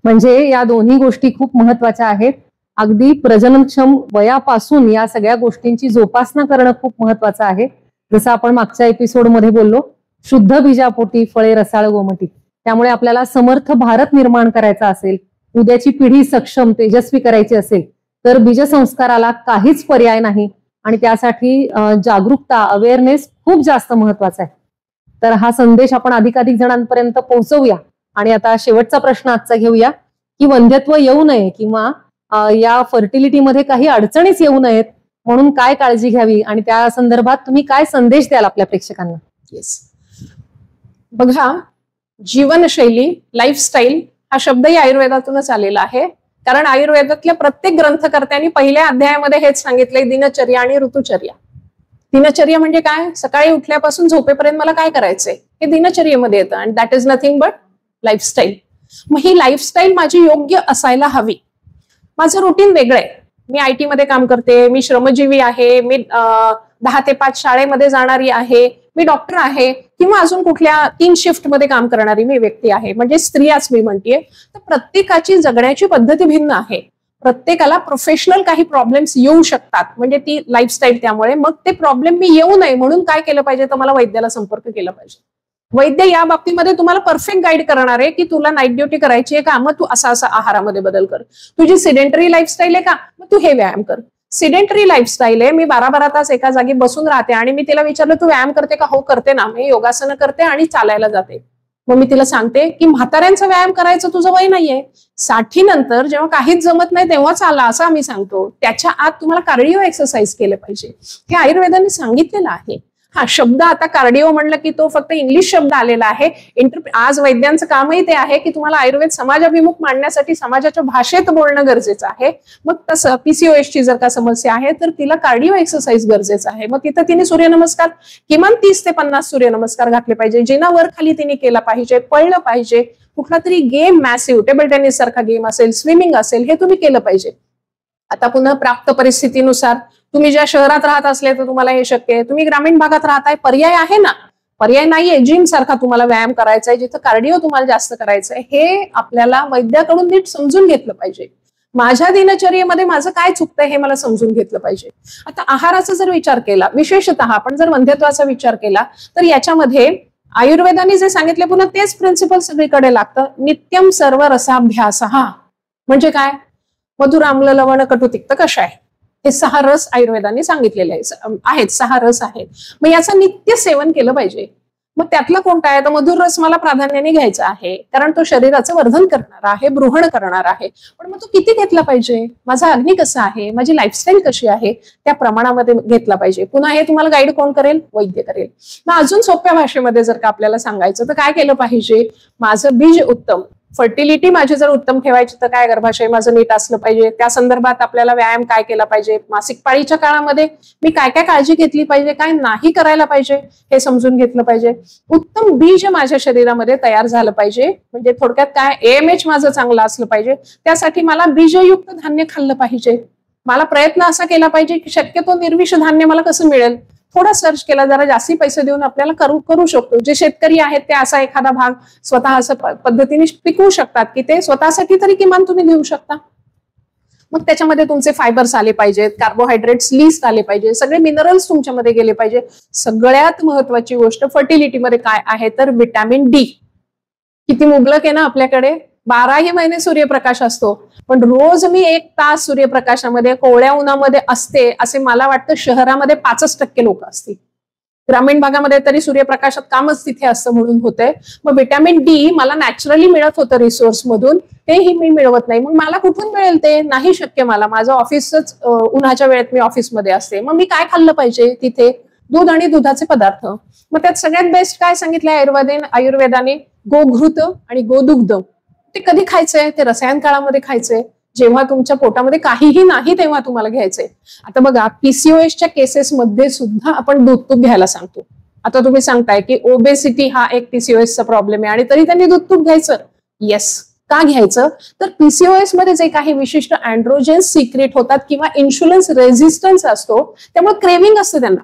म्हणजे या दोन्ही गोष्टी खूप महत्वाच्या आहेत. अगदी प्रजननक्षम वयापासून या सगळ्या गोष्टींची जोपासना करणं खूप महत्वाचं आहे. जसं आपण मागच्या एपिसोडमध्ये बोललो, शुद्ध बीजापोटी फळे रसाळ गोमटी. त्यामुळे आपल्याला समर्थ भारत निर्माण करायचा असेल, उद्याची पिढी सक्षम तेजस्वी करायची असेल तर बीजसंस्काराला काहीच पर्याय नाही आणि त्यासाठी जागरूकता, अवेअरनेस खूप जास्त महत्वाचा आहे. तर हा संदेश आपण अधिकाधिक जणांपर्यंत पोहोचवूया. आणि आता शेवटचा प्रश्न आजचा घेऊया की वंध्यत्व येऊ नये किंवा या फर्टिलिटीमध्ये काही अडचणीच येऊ नयेत म्हणून काय काळजी घ्यावी आणि त्या संदर्भात तुम्ही काय संदेश द्याल आपल्या प्रेक्षकांना? येस, बघा, जीवनशैली, लाईफस्टाईल हा शब्दही आयुर्वेदातूनच आलेला आहे. कारण आयुर्वेदातल्या प्रत्येक ग्रंथकर्त्यांनी पहिल्या अध्यायामध्ये हेच सांगितलंय, दिनचर्या आणि ऋतुचर्या. दिनचर्या म्हणजे काय? सकाळी उठल्यापासून झोपेपर्यंत मला काय करायचंय हे दिनचर्येमध्ये येतं आणि that is nothing but lifestyle. मग ही लाईफस्टाईल माझी योग्य असायला हवी. माझं रुटीन वेगळं आहे. मी IT मध्ये काम करते, मी श्रमजीवी आहे, मी 10 ते 5 शाळेमध्ये जाणारी आहे, मी डॉक्टर आहे किंवा अजून कुठल्या 3 शिफ्ट मध्ये काम करणारी मी व्यक्ती आहे, म्हणजे स्त्रियाच मी म्हणतेय. तर प्रत्येकाची जगण्याची पद्धती भिन्न आहे. प्रत्येकाला प्रोफेशनल काही प्रॉब्लेम्स येऊ शकतात, म्हणजे ती लाईफस्टाईल. त्यामुळे मग ते प्रॉब्लेम मी येऊ नये म्हणून काय केलं पाहिजे? तर मला वैद्याला संपर्क केला पाहिजे. वैद्य या बाबतीमध्ये तुम्हाला परफेक्ट गाईड करणार आहे की तुला नाईट ड्युटी करायची आहे का, मग तू असा आहारामध्ये बदल कर. तुझी सिडेंटरी लाईफस्टाईल आहे का, मग तू हे व्यायाम कर. सिडेंटरी लाईफस्टाईल आहे, मी 12-12 तास एका जागी बसून राहते आणि मी तिला विचारलं तू व्यायाम करते का? हो करते ना, मी योगासनं करते आणि चालायला जाते. मग मी तिला सांगते की म्हाताऱ्यांचा व्यायाम करायचं तुझं वय नाहीये, 60 नंतर जेव्हा काहीच जमत नाही तेव्हा चाला, असं आम्ही सांगतो. त्याच्या आत तुम्हाला कार्डिओ एक्सरसाइज केलं पाहिजे, हे आयुर्वेदाने सांगितलेलं आहे. हा शब्द आता कार्डिओ म्हणलं की तो फक्त इंग्लिश शब्द आलेला आहे. आज वैद्यांचं कामही ते आहे की तुम्हाला आयुर्वेद समाजाभिमुख मांडण्यासाठी समाजाच्या भाषेत बोलणं गरजेचं आहे. मग तसं PCOS ची जर का समस्या आहे तर तिला कार्डिओ एक्सरसाइज गरजेचं आहे. मग तिथं तिने सूर्यनमस्कार किमान 30 ते 50 सूर्यनमस्कार घातले पाहिजे, जिना वर खाली तिने केला पाहिजे, पळलं पाहिजे. कुठला तरी गेम, मॅसिव्ह टेबल टेनिस सारखा गेम असेल, स्विमिंग असेल, हे तुम्ही केलं पाहिजे. आता पुन्हा प्राप्त परिस्थितीनुसार तुम्ही ज्या शहरात राहत असले तर तुम्हाला हे शक्य आहे, तुम्ही ग्रामीण भागात राहताय, पर्याय आहे ना, पर्याय नाहीये. जिम सारखा तुम्हाला व्यायाम करायचा आहे, जिथं कार्डिओ तुम्हाला जास्त करायचं आहे, हे आपल्याला वैद्याकडून नीट समजून घेतलं पाहिजे. माझ्या दिनचर्येमध्ये माझं काय चुकतंय हे मला समजून घेतलं पाहिजे. आता आहाराचा जर विचार केला, विशेषतः आपण जर वंध्यत्वाचा विचार केला तर याच्यामध्ये आयुर्वेदाने जे सांगितले पुन्हा तेच प्रिन्सिपल सगळीकडे लागतं. नित्यम सर्व रसाभ्यास. म्हणजे काय? मधुर, आम्ल, लवण, कटू, तिक्त, कषाय, हे 6 रस आयुर्वेदाने सांगितलेले आहेत. 6 रस आहेत. मग याचं नित्य सेवन केलं पाहिजे. मग त्यातला कोणता आहे? तर मधुर रस मला प्राधान्याने घ्यायचा आहे, कारण तो शरीराचं वर्धन करणार आहे, बृहण करणार आहे. पण मग तो किती घेतला पाहिजे? माझा अग्नी कसा आहे, माझी लाईफस्टाईल कशी आहे, त्या प्रमाणामध्ये घेतला पाहिजे. पुन्हा हे तुम्हाला गाईड कोण करेल? वैद्य करेल. मग अजून सोप्या भाषेमध्ये जर का आपल्याला सांगायचं तर काय केलं पाहिजे? माझं बीज उत्तम, फर्टिलिटी माझी जर उत्तम ठेवायची तर काय, गर्भाशय माझं नीट असलं पाहिजे. त्या संदर्भात आपल्याला व्यायाम काय केला पाहिजे, मासिक पाळीच्या काळामध्ये मी काय काय काळजी घेतली पाहिजे, काय नाही करायला पाहिजे हे समजून घेतलं पाहिजे. उत्तम बीज माझ्या शरीरामध्ये तयार झालं पाहिजे. म्हणजे थोडक्यात काय, AMH माझं चांगलं असलं पाहिजे. त्यासाठी मला बीजयुक्त धान्य खाल्लं पाहिजे. मला प्रयत्न असा केला पाहिजे की शक्यतो निर्विष धान्य मला कसं मिळेल, थोडा सर्च केला, जरा जास्ती पैसे देऊन आपल्याला करू शकतो. जे शेतकरी आहेत ते असा एखादा भाग स्वतः असं पद्धतीने पिकवू शकतात की ते स्वतःसाठी तरी किमान तुम्ही घेऊ शकता. मग त्याच्यामध्ये तुमचे फायबर्स आले पाहिजेत, कार्बोहायड्रेट्स लिस्ट आले पाहिजे, सगळे मिनरल्स तुमच्यामध्ये गेले पाहिजे. सगळ्यात महत्वाची गोष्ट फर्टिलिटीमध्ये काय आहे तर विटॅमिन डी. किती मुबलक आहे ना आपल्याकडे. 12ही महिने सूर्यप्रकाश असतो, पण रोज मी 1 तास सूर्यप्रकाशामध्ये कोवळ्या उन्हामध्ये असते असे मला वाटतं शहरामध्ये 5% लोक असतील. ग्रामीण भागामध्ये तरी सूर्यप्रकाशात कामच तिथे असतं म्हणून होतंय. मग विटॅमिन डी मला नॅचरली मिळत होतं रिसोर्स मधून, तेही मी मिळवत नाही. मग मला कुठून मिळेल? ते नाही शक्य. मला माझं ऑफिसच उन्हाच्या वेळेत मी ऑफिसमध्ये असते. मग मी काय खाल्लं पाहिजे तिथे? दूध आणि दुधाचे पदार्थ. मग त्यात सगळ्यात बेस्ट काय सांगितलंय आयुर्वेदाने? गोघृत आणि गोदुग्ध. ते कधी खायचंय? ते रसायन काळामध्ये खायचंय, जेव्हा तुमच्या पोटामध्ये काहीही नाही तेव्हा तुम्हाला घ्यायचंय. आता बघा, PCOSच्या केसेसमध्ये सुद्धा आपण दूध तूप घ्यायला सांगतो. आता तुम्ही सांगताय की ओबेसिटी हा एक PCOSचा प्रॉब्लेम आहे आणि तरी त्यांनी दूध तूप घ्यायचं. येस. का घ्यायचं? तर PCOS मध्ये जे काही विशिष्ट अँड्रोजेन्स सिक्रेट होतात किंवा इन्शुलिन रेझिस्टन्स असतो, त्यामुळे क्रेविंग असतं त्यांना.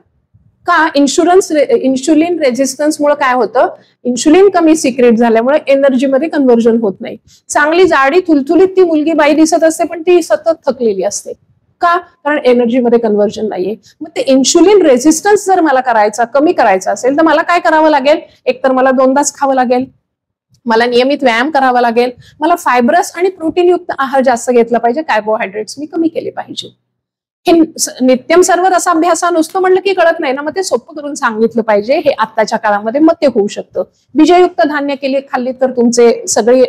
का? इन्शुलिन रेझिस्टन्समुळे काय होतं? इन्शुलिन कमी सिक्रेट झाल्यामुळे एनर्जीमध्ये कन्व्हर्जन होत नाही. चांगली जाडी थुलथुलीत ती मुलगी बाई दिसत असते, पण ती सतत थकलेली असते. का? कारण एनर्जीमध्ये कन्व्हर्जन नाहीये. मग ते इन्शुलिन रेझिस्टन्स जर मला कमी करायचा असेल तर मला काय करावं लागेल? एकतर मला 2दाच खावं लागेल, मला नियमित व्यायाम करावा लागेल, मला फायब्रस आणि प्रोटीनयुक्त आहार जास्त घेतला पाहिजे, कार्बोहायड्रेट्स मी कमी केले पाहिजे. हे नित्यम सर्व रसाभ्यासा नुसतं म्हणलं की कळत नाही ना. मग ते सोपं करून सांगितलं पाहिजे हे आत्ताच्या काळामध्ये. मग ते होऊ शकतं. बीजयुक्त धान्य खाल्ली तर तुमचे सगळे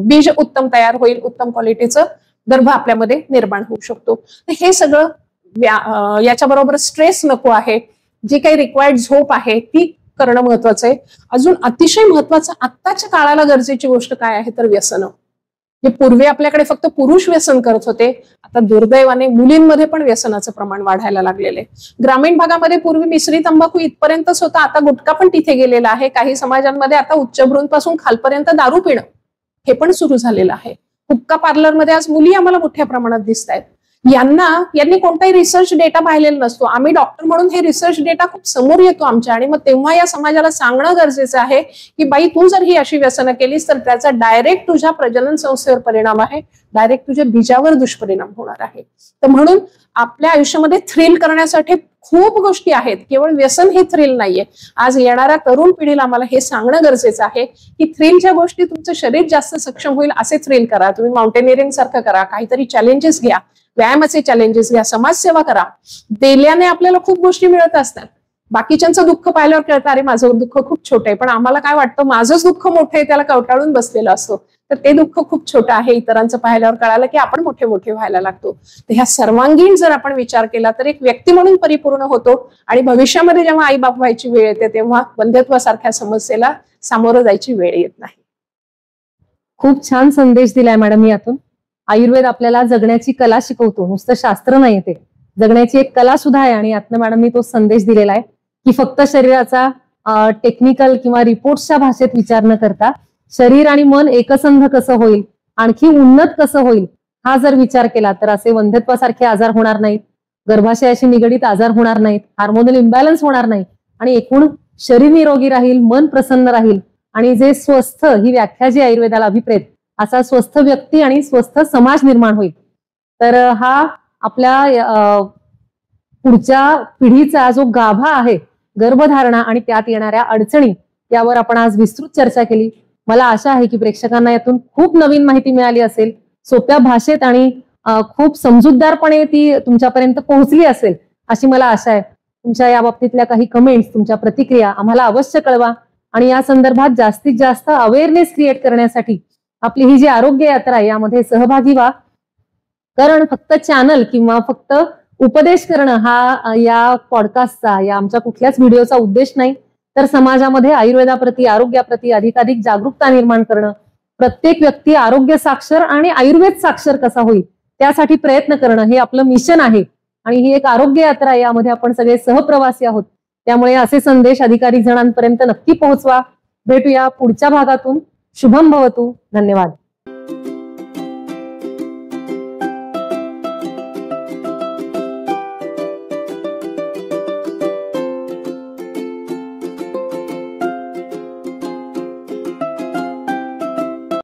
बीज उत्तम तयार होईल, उत्तम क्वालिटीचं गर्भ आपल्यामध्ये निर्माण होऊ शकतो. हे सगळं याच्याबरोबर स्ट्रेस नको आहे. जी काही रिक्वायर्ड झोप आहे ती करणं महत्वाचं आहे. अजून अतिशय महत्वाचं आत्ताच्या काळाला गरजेची गोष्ट काय आहे तर व्यसनं. जे पूर्वी आपल्याकडे फक्त पुरुष व्यसन करत होते, आता दुर्दैवाने मुलींमध्ये पण व्यसनाचं प्रमाण वाढायला लागलेलं आहे. ग्रामीण भागामध्ये पूर्वी मिश्री तंबाखू इथपर्यंतच होता, आता गुटखा पण तिथे गेलेला आहे. काही समाजांमध्ये आता उच्चभ्रूंपासून खालपर्यंत दारू पिणं हे पण सुरू झालेलं आहे. हुक्का पार्लरमध्ये आज मुली आम्हाला मोठ्या प्रमाणात दिसत आहेत. यांनी कोणताही रिसर्च डेटा पाहिलेला नसतो. आम्ही डॉक्टर म्हणून हे रिसर्च डेटा खूप समोर येतो आमच्या, आणि मग तेव्हा या समाजाला सांगणं गरजेचं आहे की बाई, तू जर ही अशी व्यसनं केलीस तर त्याचा डायरेक्ट तुझ्या प्रजनन संस्थेवर परिणाम आहे, डायरेक्ट तुझ्या बीजावर दुष्परिणाम होणार आहे. तर म्हणून आपल्या आयुष्यामध्ये थ्रिल करण्यासाठी खूप गोष्टी आहेत, केवळ व्यसन हे थ्रिल नाहीये. आज येणाऱ्या तरुण पिढीला आम्हाला हे सांगणं गरजेचं आहे की थ्रिलच्या गोष्टी तुमचं शरीर जास्त सक्षम होईल असे थ्रिल करा. तुम्ही माउंटेनिअरिंग सारखं करा, काहीतरी चॅलेंजेस घ्या, व्यायामाचे चॅलेंजेस घ्या, समाजसेवा करा. दिल्याने आपल्याला खूप गोष्टी मिळत असतात. बाकीच्यांचं दुःख पाहिल्यावर कळतं, अरे माझं दुःख खूप छोटं आहे, पण आम्हाला काय वाटतं माझंच दुःख मोठं आहे, त्याला कवटाळून बसलेलं असतो. तर ते दुःख खूप छोटं आहे. इतरांचं पाहिल्यावर कळालं की आपण मोठे मोठे व्हायला लागतो. तर ह्या सर्वांगीण जर आपण विचार केला तर एक व्यक्ती म्हणून परिपूर्ण होतो, आणि भविष्यामध्ये जेव्हा आई बाप व्हायची वेळ येते तेव्हा वंध्यत्वासारख्या समस्येला सामोरं जायची वेळ येत नाही. खूप छान संदेश दिलाय मॅडम यातून. आयुर्वेद आपल्याला जगण्याची कला शिकवतो, नुसतं शास्त्र नाही, ते जगण्याची एक कला सुद्धा आहे. आणि यातनं मॅडमनी तो संदेश दिलेला आहे की फक्त शरीराचा टेक्निकल किंवा रिपोर्ट्सच्या भाषेत विचार न करता शरीर आणि मन एकसंध कसं होईल, आणखी उन्नत कसं होईल, हा जर विचार केला तर असे वंध्यत्वासारखे आजार होणार नाहीत, गर्भाशयाशी निगडीत आजार होणार नाहीत, हार्मोनल इम्बॅलन्स होणार नाही, आणि एकूण शरीर निरोगी राहील, मन प्रसन्न राहील. आणि जे स्वस्थ, ही व्याख्या जी आयुर्वेदाला अभिप्रेत, असा स्वस्थ व्यक्ती आणि स्वस्थ समाज निर्माण होईल. तर हा आपल्या पुढच्या पिढीचा जो गाभा आहे, गर्भधारणा आणि त्यात येणाऱ्या अडचणी, यावर आपण आज विस्तृत चर्चा केली. मला आशा आहे की प्रेक्षकांना यातून खूप नवीन माहिती मिळाली असेल, सोप्या भाषेत आणि खूप समजूतदारपणे ती तुमच्यापर्यंत पोहोचली असेल अशी मला आशा आहे. तुमच्या या बाबतीतल्या काही कमेंट्स, तुमच्या प्रतिक्रिया आम्हाला अवश्य कळवा आणि या संदर्भात जास्तीत जास्त अवेअरनेस क्रिएट करण्यासाठी आपली ही जी आरोग्य यात्रा आहे यामध्ये सहभागी व्हा. कारण फक्त चॅनल किंवा फक्त उपदेश करणं हा या पॉडकास्टचा, या आमच्या कुठल्याच व्हिडिओचा उद्देश नाही, तर समाजामध्ये आयुर्वेदाप्रती, आरोग्याप्रती अधिकाधिक जागरूकता निर्माण करणं, प्रत्येक व्यक्ती आरोग्य साक्षर आणि आयुर्वेद साक्षर कसा होईल त्यासाठी प्रयत्न करणं हे आपलं मिशन आहे. आणि ही एक आरोग्य यात्रा आहे, यामध्ये आपण सगळे सहप्रवासी आहोत. त्यामुळे असे संदेश अधिकाधिक जणांपर्यंत नक्की पोहोचवा. भेटूया पुढच्या भागातून. शुभम भवतु. धन्यवाद.